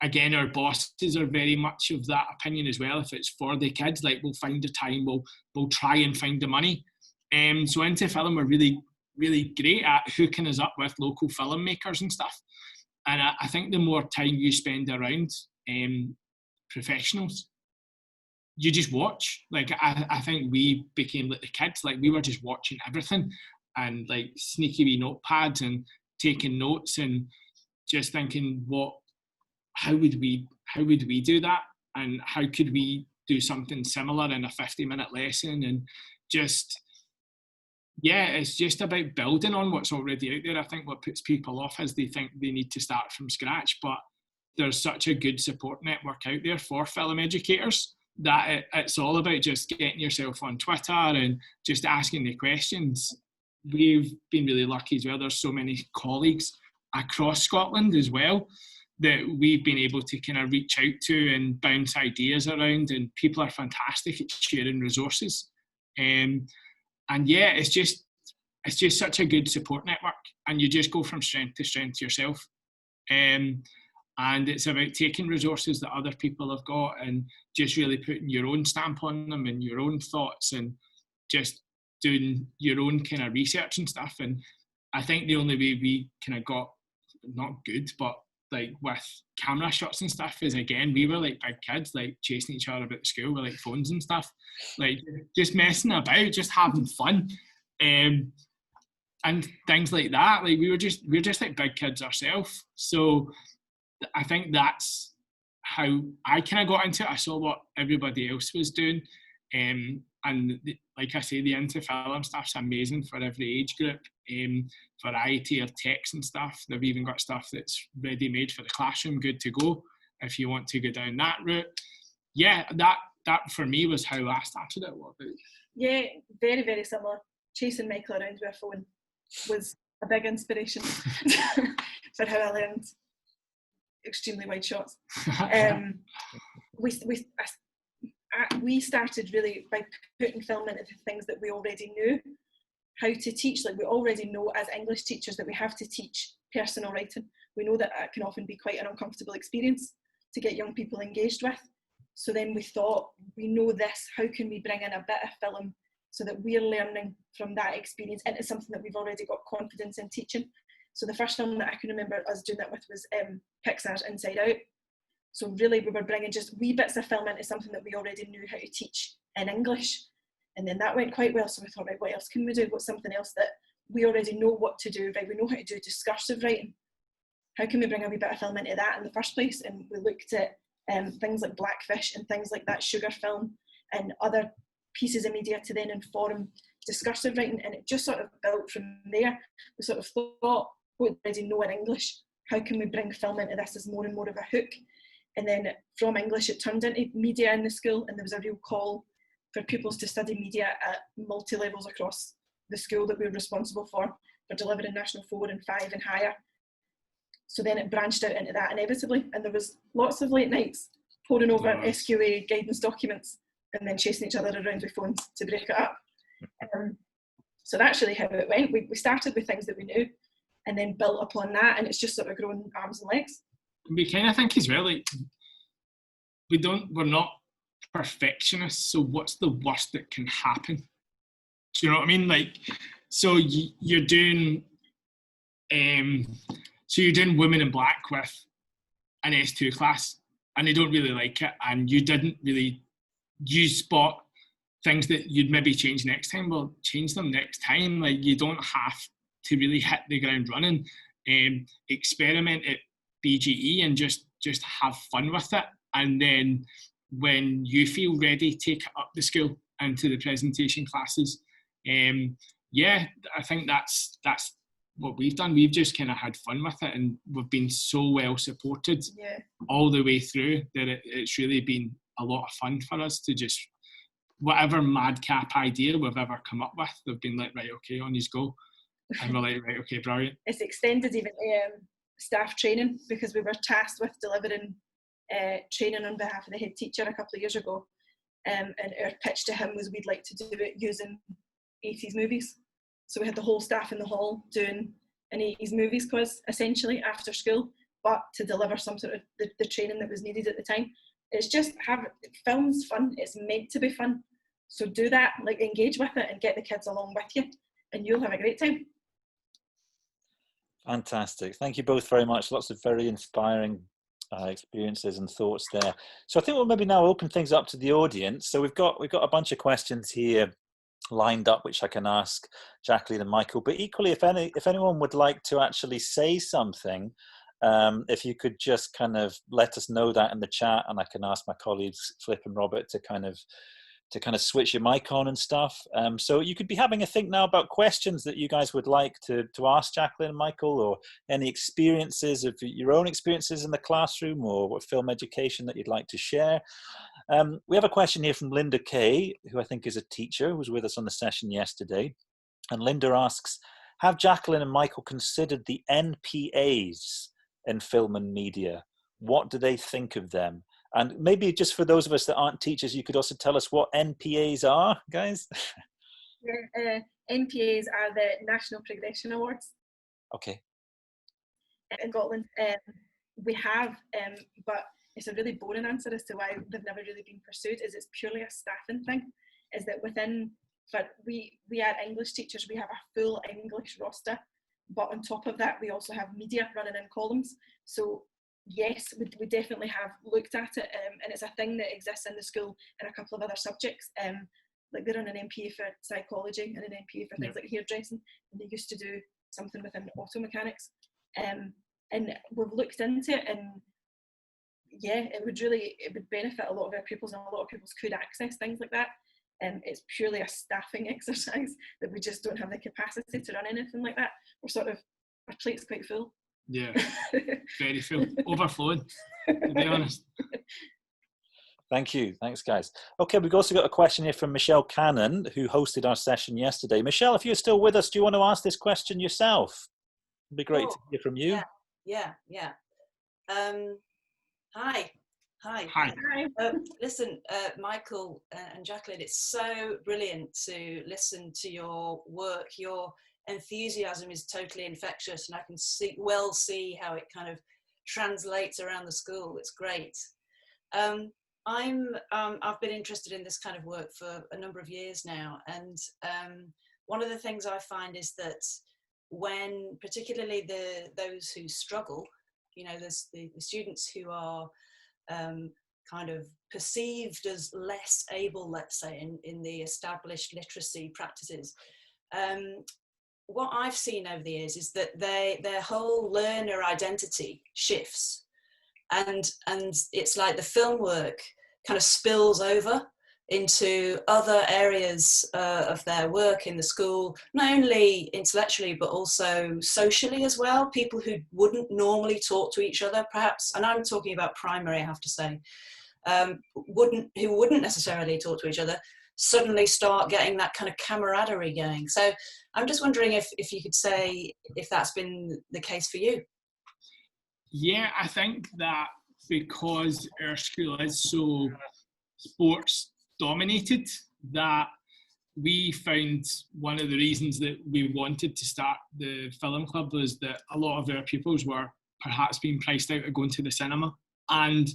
[SPEAKER 3] again, our bosses are very much of that opinion as well. If it's for the kids, like, we'll find the time, we'll try and find the money. So Into Film are really, really great at hooking us up with local filmmakers and stuff. And I think the more time you spend around professionals, you just watch. Like, I think we became like the kids. Like, we were just watching everything and like sneaky wee notepads and taking notes and just thinking, how would we do that, and how could we do something similar in a 50-minute lesson? And just, yeah, it's just about building on what's already out there. I think what puts people off is they think they need to start from scratch, but there's such a good support network out there for film educators that it's all about just getting yourself on Twitter and just asking the questions. We've been really lucky as well. There's so many colleagues across Scotland as well that we've been able to kind of reach out to and bounce ideas around, and people are fantastic at sharing resources. And yeah, it's just such a good support network, and you just go from strength to strength yourself. And it's about taking resources that other people have got and just really putting your own stamp on them and your own thoughts, and just doing your own kind of research and stuff. And I think the only way we kind of got, not good, but like with camera shots and stuff, is, again, we were like big kids, like chasing each other about the school with like phones and stuff, like just messing about, just having fun. And things like that. Like, we're just like big kids ourselves. So I think that's how I kind of got into it. I saw what everybody else was doing, and like I say, the Into Film stuff's amazing for every age group. For IT or techs and stuff, they've even got stuff that's ready made for the classroom, good to go if you want to go down that route. Yeah, that for me was how I started it. What about?
[SPEAKER 2] Yeah, very, very similar. Chasing Michael around with a phone was a big inspiration for how I learned extremely wide shots. We started really by putting film into the things that we already knew how to teach. Like, we already know as English teachers that we have to teach personal writing. We know that can often be quite an uncomfortable experience to get young people engaged with. So then we thought, we know this, how can we bring in a bit of film so that we're learning from that experience into something that we've already got confidence in teaching. So the first film that I can remember us doing that with was Pixar's Inside Out. So really, we were bringing just wee bits of film into something that we already knew how to teach in English. And then that went quite well. So we thought, right, what else can we do? What's something else that we already know what to do, right? We know how to do discursive writing. How can we bring a wee bit of film into that in the first place? And we looked at things like Blackfish and things like that, sugar film, and other pieces of media to then inform discursive writing. And it just sort of built from there. We sort of thought, what we already know in English, how can we bring film into this as more and more of a hook? And then from English, it turned into media in the school, and there was a real call for pupils to study media at multi-levels across the school that we were responsible for delivering National 4 and 5 and higher. So then it branched out into that inevitably, and there was lots of late nights poring over SQA guidance documents and then chasing each other around with phones to break it up. So that's really how it went. We started with things that we knew and then built upon that, and it's just sort of grown arms and legs.
[SPEAKER 3] We kind of think as well, like, we're not perfectionists, so what's the worst that can happen? Do you know what I mean? Like, so you're doing Women in Black with an S2 class, and they don't really like it, and you spot things that you'd maybe change next time. Well, change them next time. Like, you don't have to really hit the ground running. Experiment at BGE and just have fun with it, and then when you feel ready, take it up the school into the presentation classes. Yeah, I think that's what we've done. We've just kind of had fun with it, and we've been so well supported all the way through that it's really been a lot of fun for us to just, whatever madcap idea we've ever come up with, they've been like, right, okay, on you go. And we're like, right, okay, brilliant.
[SPEAKER 2] It's extended even staff training, because we were tasked with delivering training on behalf of the head teacher a couple of years ago, and our pitch to him was we'd like to do it using 80s movies. So we had the whole staff in the hall doing an 80s movies quiz essentially after school, but to deliver some sort of the training that was needed at the time. It's just film's fun, it's meant to be fun. So do that, like engage with it and get the kids along with you and you'll have a great time.
[SPEAKER 1] Fantastic. Thank you both very much. Lots of very inspiring experiences and thoughts there. So I think we'll maybe now open things up to the audience. So we've got a bunch of questions here lined up which I can ask Jacqueline and Michael, but equally if anyone would like to actually say something, if you could just kind of let us know that in the chat, and I can ask my colleagues Flip and Robert to kind of switch your mic on and stuff. So you could be having a think now about questions that you guys would like to ask Jacqueline and Michael, or any experiences of your own experiences in the classroom, or what film education that you'd like to share. We have a question here from Linda Kay, who I think is a teacher who was with us on the session yesterday. And Linda asks, have Jacqueline and Michael considered the NPAs in film and media? What do they think of them? And maybe just for those of us that aren't teachers, you could also tell us what NPAs are, guys.
[SPEAKER 2] Yeah, NPAs are the National Progression Awards.
[SPEAKER 1] Okay.
[SPEAKER 2] In Scotland, we have, but it's a really boring answer as to why they've never really been pursued, is it's purely a staffing thing, is that but we are English teachers, we have a full English roster, but on top of that, we also have media running in columns. So yes, we definitely have looked at it, and it's a thing that exists in the school in a couple of other subjects. Like they're on an NPA for psychology and an NPA for things like hairdressing, and they used to do something within auto mechanics. And we've looked into it, and yeah, it would benefit a lot of our pupils, and a lot of pupils could access things like that. It's purely a staffing exercise that we just don't have the capacity to run anything like that. Our plate's quite full.
[SPEAKER 3] Yeah, very full, overflowing, to be honest.
[SPEAKER 1] Thank you. Thanks, guys. Okay, we've also got a question here from Michelle Cannon, who hosted our session yesterday. Michelle, if you're still with us, do you want to ask this question yourself? It'd be great to hear from you.
[SPEAKER 4] Yeah. Hi. Listen, Michael and Jacqueline, it's so brilliant to listen to your work. Your enthusiasm is totally infectious, and I can see how it kind of translates around the school. It's great. I've been interested in this kind of work for a number of years now, and one of the things I find is that when particularly those who struggle, there's the students who are kind of perceived as less able, let's say, in the established literacy practices. What I've seen over the years is that their whole learner identity shifts, and it's like the film work kind of spills over into other areas of their work in the school, not only intellectually but also socially as well. People who wouldn't normally talk to each other, perhaps, and I'm talking about primary, I have to say, who wouldn't necessarily talk to each other, suddenly start getting that kind of camaraderie going. So I'm just wondering if you could say if that's been the case for you.
[SPEAKER 3] Yeah, I think that because our school is so sports dominated, that we found one of the reasons that we wanted to start the film club was that a lot of our pupils were perhaps being priced out of going to the cinema. And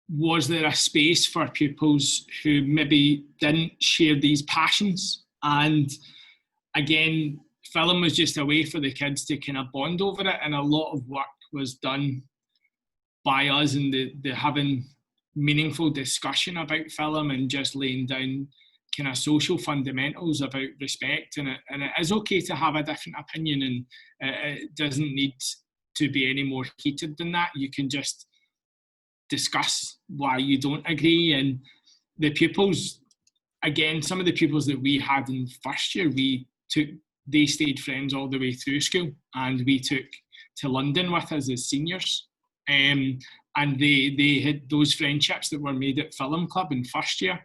[SPEAKER 3] was there a space for pupils who maybe didn't share these passions? And again, film was just a way for the kids to kind of bond over it, and a lot of work was done by us in the having meaningful discussion about film and just laying down kind of social fundamentals about respect. And it is okay to have a different opinion, and it doesn't need to be any more heated than that. You can just discuss why you don't agree. And the pupils, again, some of the pupils that we had in first year, they stayed friends all the way through school, and we took to London with us as seniors. And they had those friendships that were made at Film Club in first year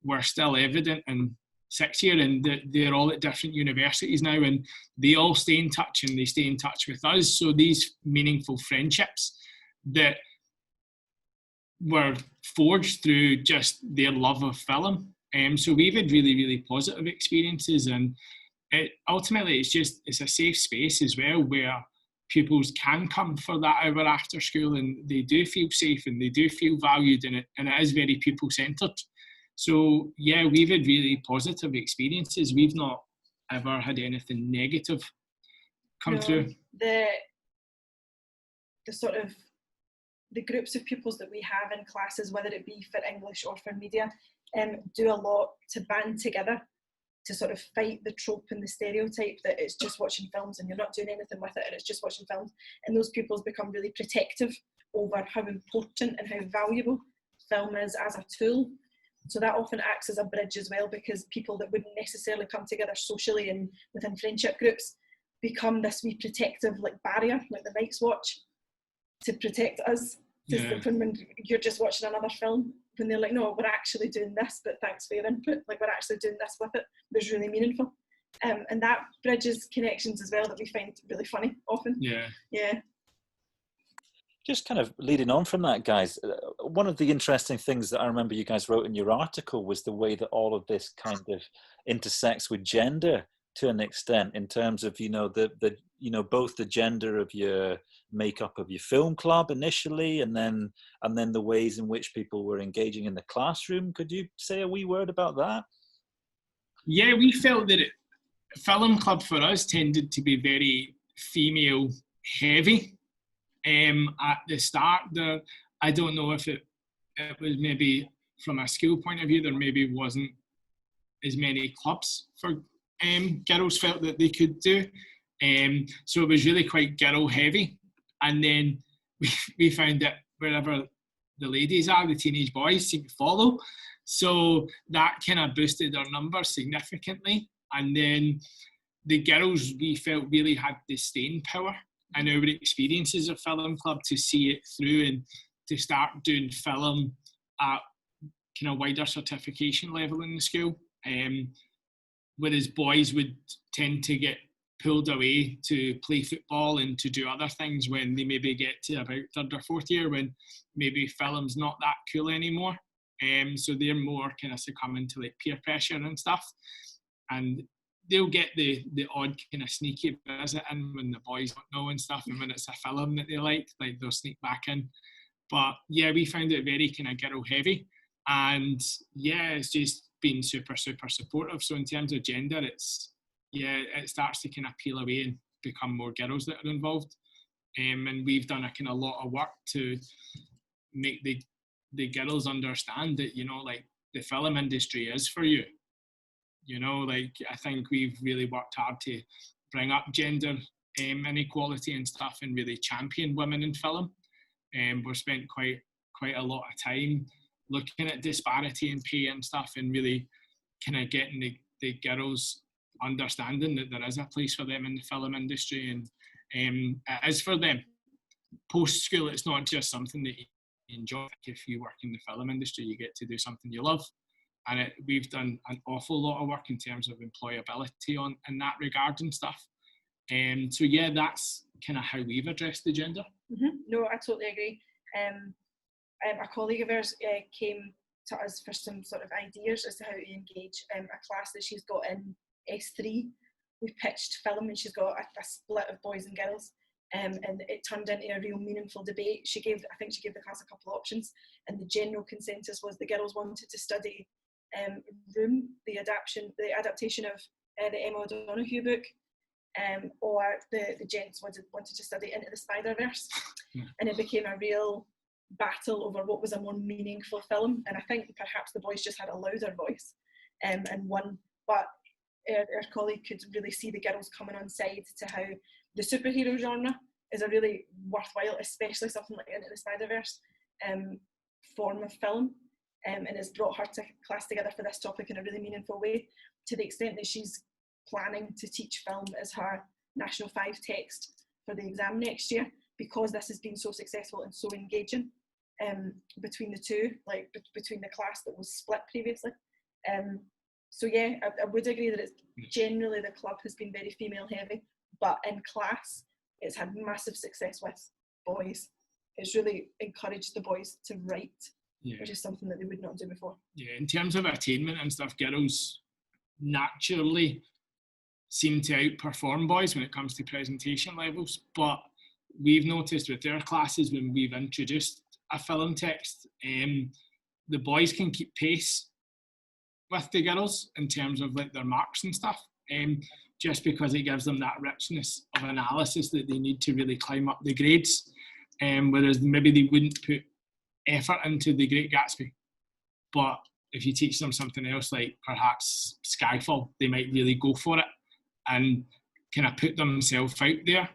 [SPEAKER 3] were still evident, and 6th year, and they're all at different universities now, and they all stay in touch, and they stay in touch with us. So these meaningful friendships that were forged through just their love of film. So we've had really, really positive experiences, and ultimately it's a safe space as well, where pupils can come for that hour after school, and they do feel safe and they do feel valued, and it is very pupil-centred. So yeah, we've had really positive experiences. We've not ever had anything negative come through.
[SPEAKER 2] The sort of the groups of pupils that we have in classes, whether it be for English or for media, do a lot to band together to sort of fight the trope and the stereotype that it's just watching films and you're not doing anything with it and it's just watching films. And those pupils become really protective over how important and how valuable film is as a tool. So that often acts as a bridge as well, because people that wouldn't necessarily come together socially and within friendship groups become this wee protective barrier, like the Night's Watch, to protect us. Yeah. When you're just watching another film, when they're like, no, we're actually doing this, but thanks for your input, we're actually doing this with it, was really meaningful. And that bridges connections as well that we find really funny often. Yeah.
[SPEAKER 1] Just kind of leading on from that, guys, one of the interesting things that I remember you guys wrote in your article was the way that all of this kind of intersects with gender to an extent, in terms of, both the gender of your makeup of your film club initially, and then the ways in which people were engaging in the classroom. Could you say a wee word about that?
[SPEAKER 3] Yeah, we felt that film club for us tended to be very female heavy. At the start, I don't know if it was maybe from a school point of view, there maybe wasn't as many clubs for girls felt that they could do. So it was really quite girl heavy. And then we found that wherever the ladies are, the teenage boys seem to follow. So that kind of boosted our numbers significantly. And then the girls, we felt, really had the staying power and our experiences of film club to see it through and to start doing film at kind of wider certification level in the school. Whereas boys would tend to get pulled away to play football and to do other things when they maybe get to about 3rd or 4th year, when maybe film's not that cool anymore. So they're more kind of succumbing to peer pressure and stuff. And they'll get the odd kind of sneaky visit in when the boys don't know and stuff, and when it's a film that they like they'll sneak back in. But yeah, we found it very kind of girl heavy, and yeah, it's just been super, super supportive. So in terms of gender, it starts to kind of peel away and become more girls that are involved. And we've done a kind of lot of work to make the girls understand that, the film industry is for you. I think we've really worked hard to bring up gender inequality and stuff and really champion women in film. We've spent quite a lot of time looking at disparity in pay and stuff, and really kind of getting the girls understanding that there is a place for them in the film industry, and it is for them. Post school, it's not just something that you enjoy. If you work in the film industry, you get to do something you love. And we've done an awful lot of work in terms of employability in that regard and stuff. So yeah, that's kind of how we've addressed the gender.
[SPEAKER 2] Mm-hmm. No, I totally agree. A colleague of ours came to us for some sort of ideas as to how to engage a class that she's got in S3. We pitched film, and she's got a split of boys and girls, and it turned into a real meaningful debate. I think she gave the class a couple of options, and the general consensus was the girls wanted to study Room, the adaptation of the Emma O'Donoghue book, or the gents wanted to study Into the Spider-Verse. And it became a real battle over what was a more meaningful film, and I think perhaps the boys just had a louder voice and won, but our colleague could really see the girls coming on side to how the superhero genre is a really worthwhile, especially something like Into the Spider-Verse, form of film. And has brought her class together for this topic in a really meaningful way, to the extent that she's planning to teach film as her National 5 text for the exam next year, because this has been so successful and so engaging between the two, between the class that was split previously. So yeah, I would agree that it's generally the club has been very female heavy, but in class it's had massive success with boys. It's really encouraged the boys to write, which is something that they would not do before. Yeah,
[SPEAKER 3] in terms of attainment and stuff, girls naturally seem to outperform boys when it comes to presentation levels, but we've noticed with their classes when we've introduced a film text, the boys can keep pace with the girls in terms of like their marks and stuff, just because it gives them that richness of analysis that they need to really climb up the grades, whereas maybe they wouldn't put effort into The Great Gatsby. But if you teach them something else, like perhaps Skyfall, they might really go for it and kind of put themselves out there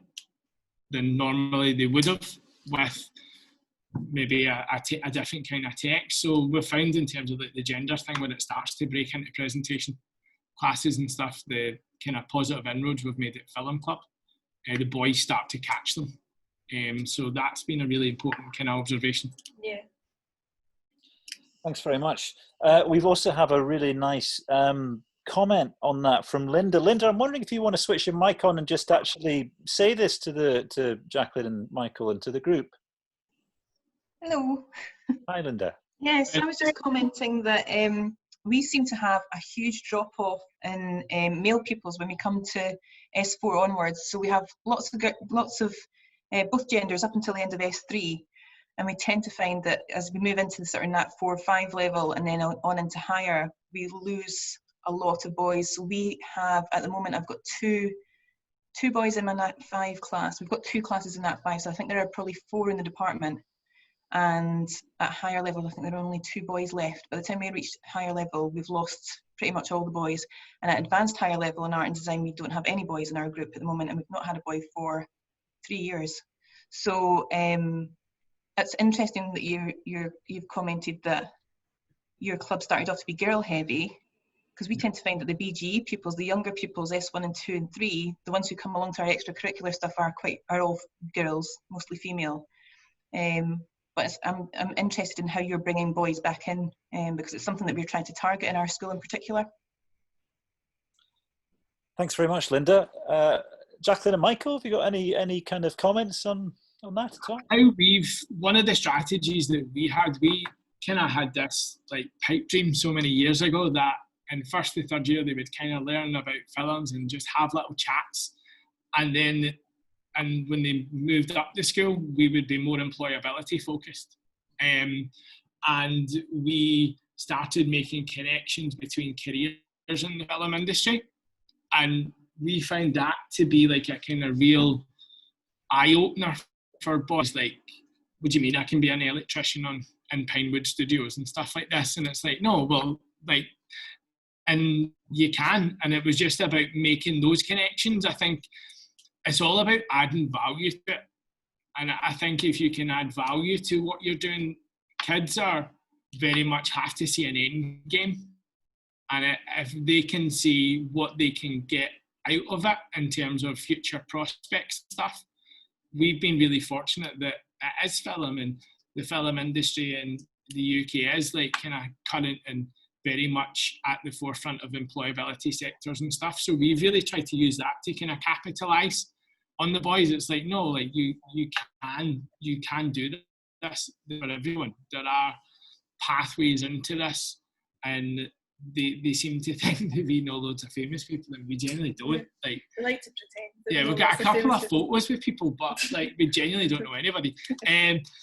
[SPEAKER 3] than normally they would have with maybe a different kind of text. So we've found in terms of the gender thing, when it starts to break into presentation classes and stuff, the kind of positive inroads we've made at Film Club, the boys start to catch them. So that's been a really important kind of observation.
[SPEAKER 2] Yeah.
[SPEAKER 1] Thanks very much. We've also have a really nice comment on that from Linda. Linda, I'm wondering if you want to switch your mic on and just actually say this to Jacqueline and Michael and to the group.
[SPEAKER 5] Hello.
[SPEAKER 1] Hi, Linda.
[SPEAKER 5] Yes, I was just commenting that we seem to have a huge drop-off in male pupils when we come to S4 onwards. So we have lots of both genders up until the end of S3, and we tend to find that as we move into the sort of Nat 4 or 5 level and then on into higher, we lose a lot of boys. So we have, at the moment, I've got two boys in my Nat 5 class. We've got 2 classes in Nat 5, so I think there are probably 4 in the department. And at higher level, I think there are only 2 boys left. By the time we reached higher level, we've lost pretty much all the boys. And at advanced higher level in art and design, we don't have any boys in our group at the moment, and we've not had a boy for 3 years. So it's interesting that you've commented that your club started off to be girl heavy, because we tend to find that the BGE pupils, the younger pupils, S1 and 2 and 3, the ones who come along to our extracurricular stuff are all girls, mostly female. But I'm interested in how you're bringing boys back in, because it's something that we're trying to target in our school in particular.
[SPEAKER 1] Thanks very much, Linda. Jacqueline and Michael, have you got any kind of comments on that at all?
[SPEAKER 3] One of the strategies that we kind of had this like pipe dream so many years ago that in first to third year they would kind of learn about films and just have little chats, and when they moved up to school, we would be more employability focused. And we started making connections between careers in the film industry. And we found that to be like a kind of real eye-opener for boys. Like, what do you mean I can be an electrician in Pinewood Studios and stuff like this? And it's like, no, well, like, and you can. And it was just about making those connections. I think it's all about adding value to it. And I think if you can add value to what you're doing, kids are very much have to see an end game. And if they can see what they can get out of it in terms of future prospects stuff, we've been really fortunate that it is film, and the film industry in the UK is like kind of current and very much at the forefront of employability sectors and stuff. So we've really tried to use that to kind of capitalise on the boys. It's like, no, like you can do this for everyone. There are pathways into this, and they seem to think that we know loads of famous people, and we generally don't. Like,
[SPEAKER 2] we like to pretend.
[SPEAKER 3] Yeah, we've got a couple of photos with people, but like we genuinely don't know anybody.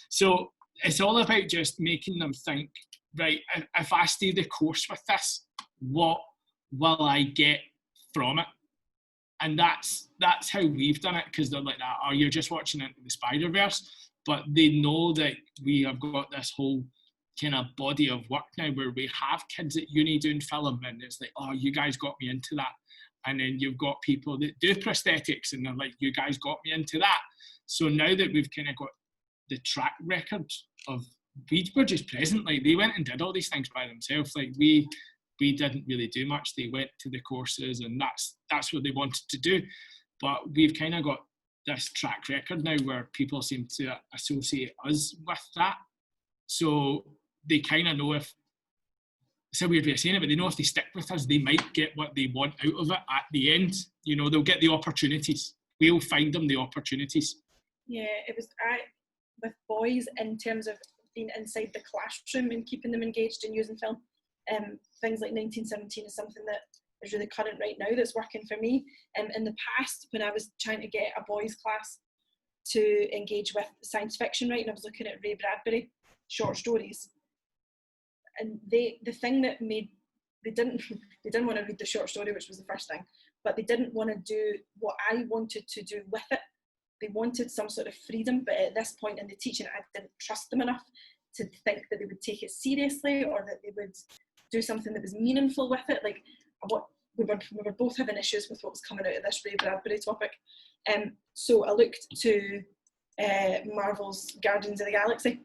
[SPEAKER 3] So it's all about just making them think, right, if I stay the course with this, what will I get from it? And that's how we've done it, because they're like, oh, you're just watching Into the Spider-Verse. But they know that we have got this whole kind of body of work now where we have kids at uni doing film, and it's like, oh, you guys got me into that. And then you've got people that do prosthetics, and they're like, you guys got me into that. So now that we've kind of got the track record of, we were just present, like they went and did all these things by themselves. Like we didn't really do much. They went to the courses, and that's what they wanted to do. But we've kind of got this track record now where people seem to associate us with that. So they kind of know if it's a weird way of saying it, but they know if they stick with us, they might get what they want out of it at the end. You know, they'll get the opportunities. We'll find them the opportunities.
[SPEAKER 2] Yeah, it was with boys in terms of being inside the classroom and keeping them engaged in using film. Things like 1917 is something that is really current right now that's working for me. In the past, when I was trying to get a boys' class to engage with science fiction writing, I was looking at Ray Bradbury short stories. And the thing that made they didn't want to read the short story, which was the first thing, but they didn't want to do what I wanted to do with it. They wanted some sort of freedom, but at this point in the teaching, I didn't trust them enough to think that they would take it seriously or that they would do something that was meaningful with it. Like we were both having issues with what was coming out of this Ray Bradbury topic. So I looked to Marvel's Guardians of the Galaxy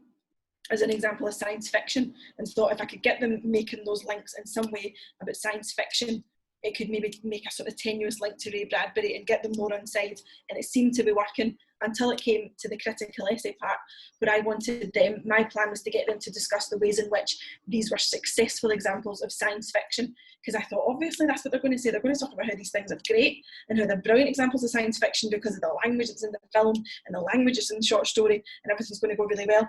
[SPEAKER 2] as an example of science fiction and thought if I could get them making those links in some way about science fiction, it could maybe make a sort of tenuous link to Ray Bradbury and get them more on side. And it seemed to be working until it came to the critical essay part, where I wanted them, my plan was to get them to discuss the ways in which these were successful examples of science fiction, because I thought obviously that's what they're going to say. They're going to talk about how these things are great and how they're brilliant examples of science fiction because of the language that's in the film and the language that's in the short story, and everything's going to go really well.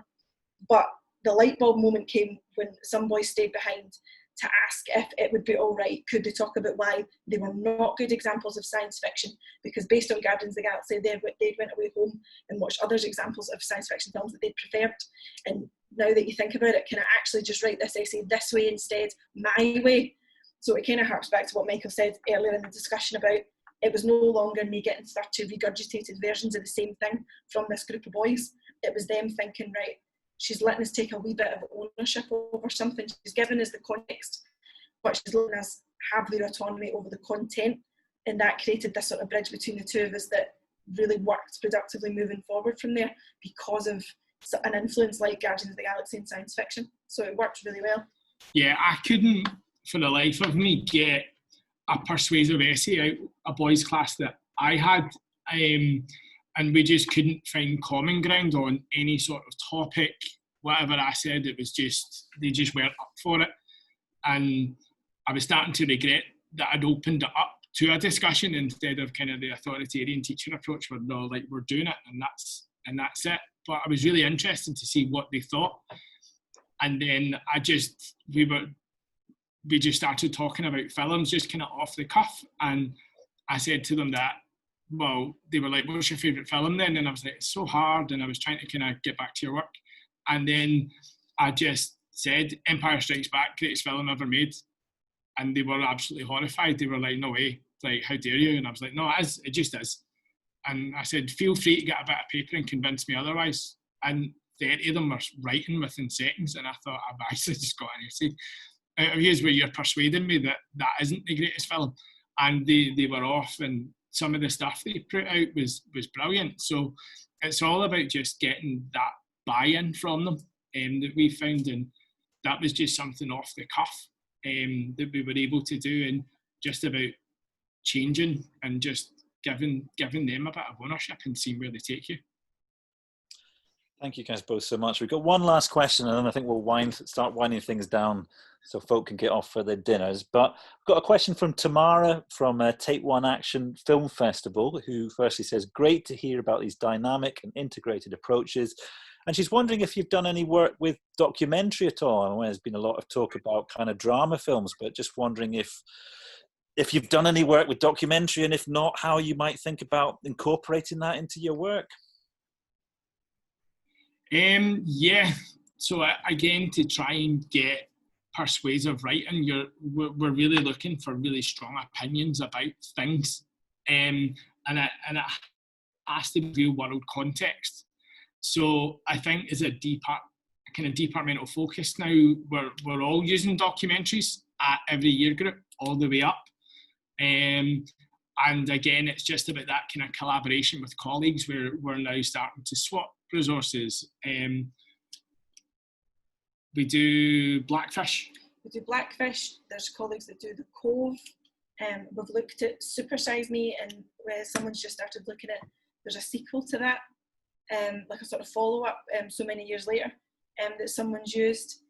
[SPEAKER 2] But the light bulb moment came when some boys stayed behind to ask if it would be all right, could they talk about why they were not good examples of science fiction, because based on Guardians of the Galaxy, they went away home and watched others examples of science fiction films that they preferred. And now that you think about it, can I actually just write this essay this way instead, my way? So it kind of harks back to what Michael said earlier in the discussion about it was no longer me getting 30 regurgitated versions of the same thing from this group of boys. It was them thinking, right, she's letting us take a wee bit of ownership over something. She's given us the context, but she's letting us have their autonomy over the content. And that created this sort of bridge between the two of us that really worked productively moving forward from there because of an influence like Guardians of the Galaxy and science fiction. So it worked really well.
[SPEAKER 3] Yeah, I couldn't, for the life of me, get a persuasive essay out a boys' class that I had. And we just couldn't find common ground on any sort of topic. Whatever I said, it was just, they just weren't up for it. And I was starting to regret that I'd opened it up to a discussion instead of kind of the authoritarian teaching approach where no, like we're doing it and that's it. But I was really interested to see what they thought. And then we just started talking about films just kind of off the cuff. And I said to them that, well, they were like, what's your favourite film then? And I was like, it's so hard. And I was trying to kind of get back to your work. And then I just said, Empire Strikes Back, greatest film ever made. And they were absolutely horrified. They were like, no way, like, how dare you? And I was like, no, it just is. And I said, feel free to get a bit of paper and convince me otherwise. And 30 of them were writing within seconds. And I thought, I've actually just got an essay out of years where you're persuading me that that isn't the greatest film. And they were off, and some of the stuff they put out was brilliant. So it's all about just getting that buy-in from them that we found, and that was just something off the cuff that we were able to do, and just about changing and just giving them a bit of ownership and seeing where they take you.
[SPEAKER 1] Thank you guys both so much. We've got one last question and then I think we'll start winding things down so folk can get off for their dinners. But I've got a question from Tamara from Take One Action Film Festival, who firstly says, great to hear about these dynamic and integrated approaches. And she's wondering if you've done any work with documentary at all. I know there's been a lot of talk about kind of drama films, but just wondering if you've done any work with documentary, and if not, how you might think about incorporating that into your work.
[SPEAKER 3] Yeah, so again, to try and get persuasive writing, we're really looking for really strong opinions about things, and it has to be real world context. So I think as a kind of departmental focus now, we're all using documentaries at every year group all the way up, and again, it's just about that kind of collaboration with colleagues where we're now starting to swap resources. We do Blackfish.
[SPEAKER 2] There's colleagues that do The Cove. We've looked at Super Size Me, and someone's just started looking at, there's a sequel to that, like a sort of follow-up so many years later, that someone's used.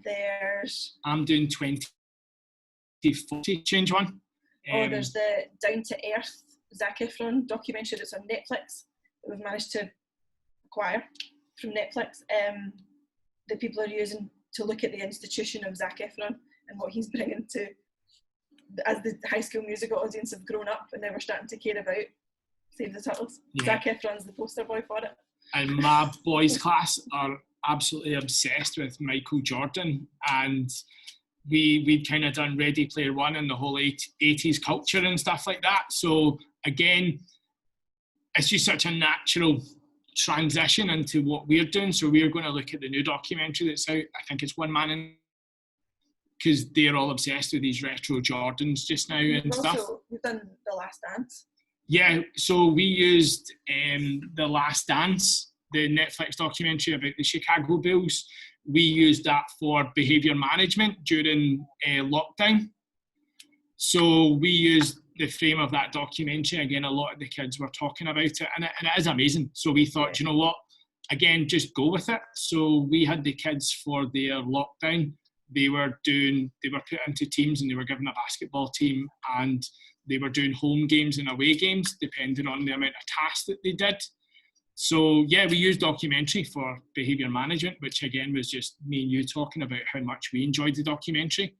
[SPEAKER 2] There's...
[SPEAKER 3] I'm doing 2040 change one.
[SPEAKER 2] There's the Down to Earth Zac Efron documentary that's on Netflix that we've managed to acquire from Netflix, that people are using to look at the institution of Zac Efron and what he's bringing to, as the High School Musical audience have grown up and now we're starting to care about Save the Turtles. Yeah. Zac Efron's the poster boy for it.
[SPEAKER 3] And my boys' class are absolutely obsessed with Michael Jordan, and we'd kind of done Ready Player One and the whole 80s culture and stuff like that. So again, it's just such a natural transition into what we're doing. So we're going to look at the new documentary that's out. I think it's One Man in, because they're all obsessed with these retro Jordans just now and stuff.
[SPEAKER 2] We've done The Last Dance.
[SPEAKER 3] Yeah, so we used The Last Dance, the Netflix documentary about the Chicago Bulls. We used that for behaviour management during lockdown. So we used the frame of that documentary. Again, a lot of the kids were talking about it, and it is amazing. So we thought, you know what, again, just go with it. So we had the kids for their lockdown. They were put into teams, and they were given a basketball team, and they were doing home games and away games depending on the amount of tasks that they did. So yeah, we used documentary for behaviour management, which again was just me and you talking about how much we enjoyed the documentary.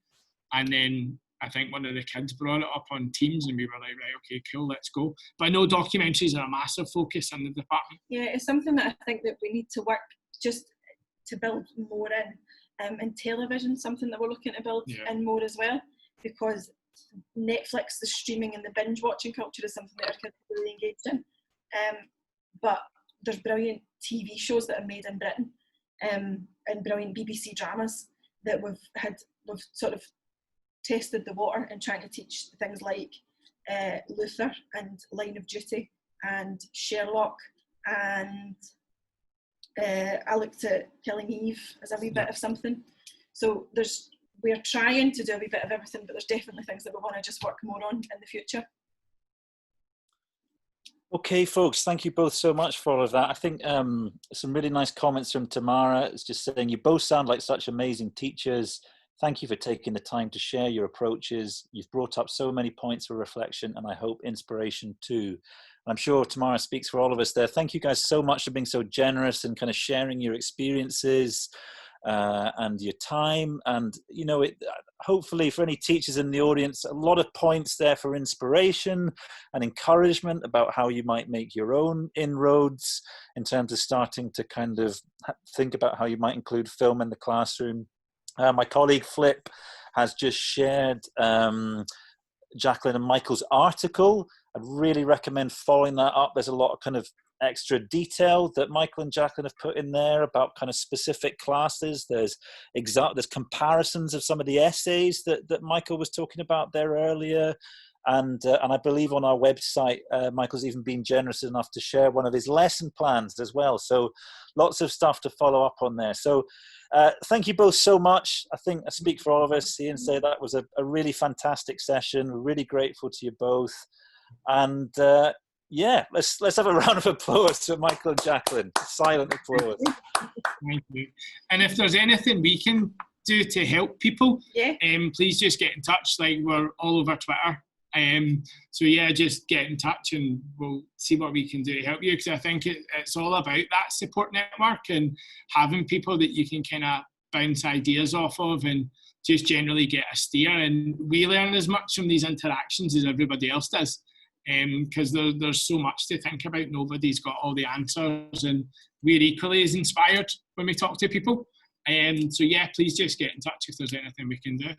[SPEAKER 3] And then I think one of the kids brought it up on Teams, and we were like, right, okay, cool, let's go. But I know documentaries are a massive focus in the department.
[SPEAKER 2] Yeah, it's something that I think that we need to work just to build more in television, something that we're looking to build in more as well, because Netflix, the streaming and the binge watching culture is something that our kids are really engaged in. But there's brilliant TV shows that are made in Britain, and brilliant BBC dramas that we've sort of tested the water and trying to teach things like Luther and Line of Duty and Sherlock, and I looked at Killing Eve as a wee bit of something. So we're trying to do a wee bit of everything, but there's definitely things that we want to just work more on in the future.
[SPEAKER 1] Okay, folks, thank you both so much for all of that. I think some really nice comments from Tamara. It's just saying you both sound like such amazing teachers. Thank you for taking the time to share your approaches. You've brought up so many points for reflection, and I hope inspiration too. I'm sure Tamara speaks for all of us there. Thank you guys so much for being so generous and kind of sharing your experiences and your time. And, you know, hopefully for any teachers in the audience, a lot of points there for inspiration and encouragement about how you might make your own inroads in terms of starting to kind of think about how you might include film in the classroom. My colleague Flip has just shared Jacqueline and Michael's article. I'd really recommend following that up. There's a lot of kind of extra detail that Michael and Jacqueline have put in there about kind of specific classes. There's comparisons of some of the essays that Michael was talking about there earlier. And I believe on our website, Michael's even been generous enough to share one of his lesson plans as well. So lots of stuff to follow up on there. So thank you both so much. I think I speak for all of us here and say that was a really fantastic session. We're really grateful to you both. And yeah, let's have a round of applause for Michael and Jacqueline. Silent applause.
[SPEAKER 3] Thank you. And if there's anything we can do to help people, please just get in touch. Like, we're all over Twitter. So yeah, just get in touch and we'll see what we can do to help you, because I think it's all about that support network and having people that you can kind of bounce ideas off of and just generally get a steer. And we learn as much from these interactions as everybody else does, because there's so much to think about. Nobody's got all the answers, and we're equally as inspired when we talk to people. So yeah, please just get in touch if there's anything we can do.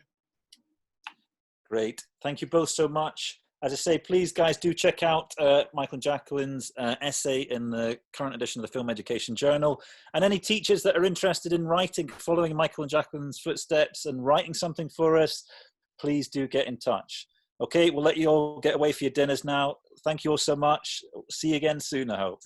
[SPEAKER 1] Great. Thank you both so much. As I say, please, guys, do check out Michael and Jacqueline's essay in the current edition of the Film Education Journal. And any teachers that are interested in writing, following Michael and Jacqueline's footsteps and writing something for us, please do get in touch. Okay, we'll let you all get away for your dinners now. Thank you all so much. See you again soon, I hope.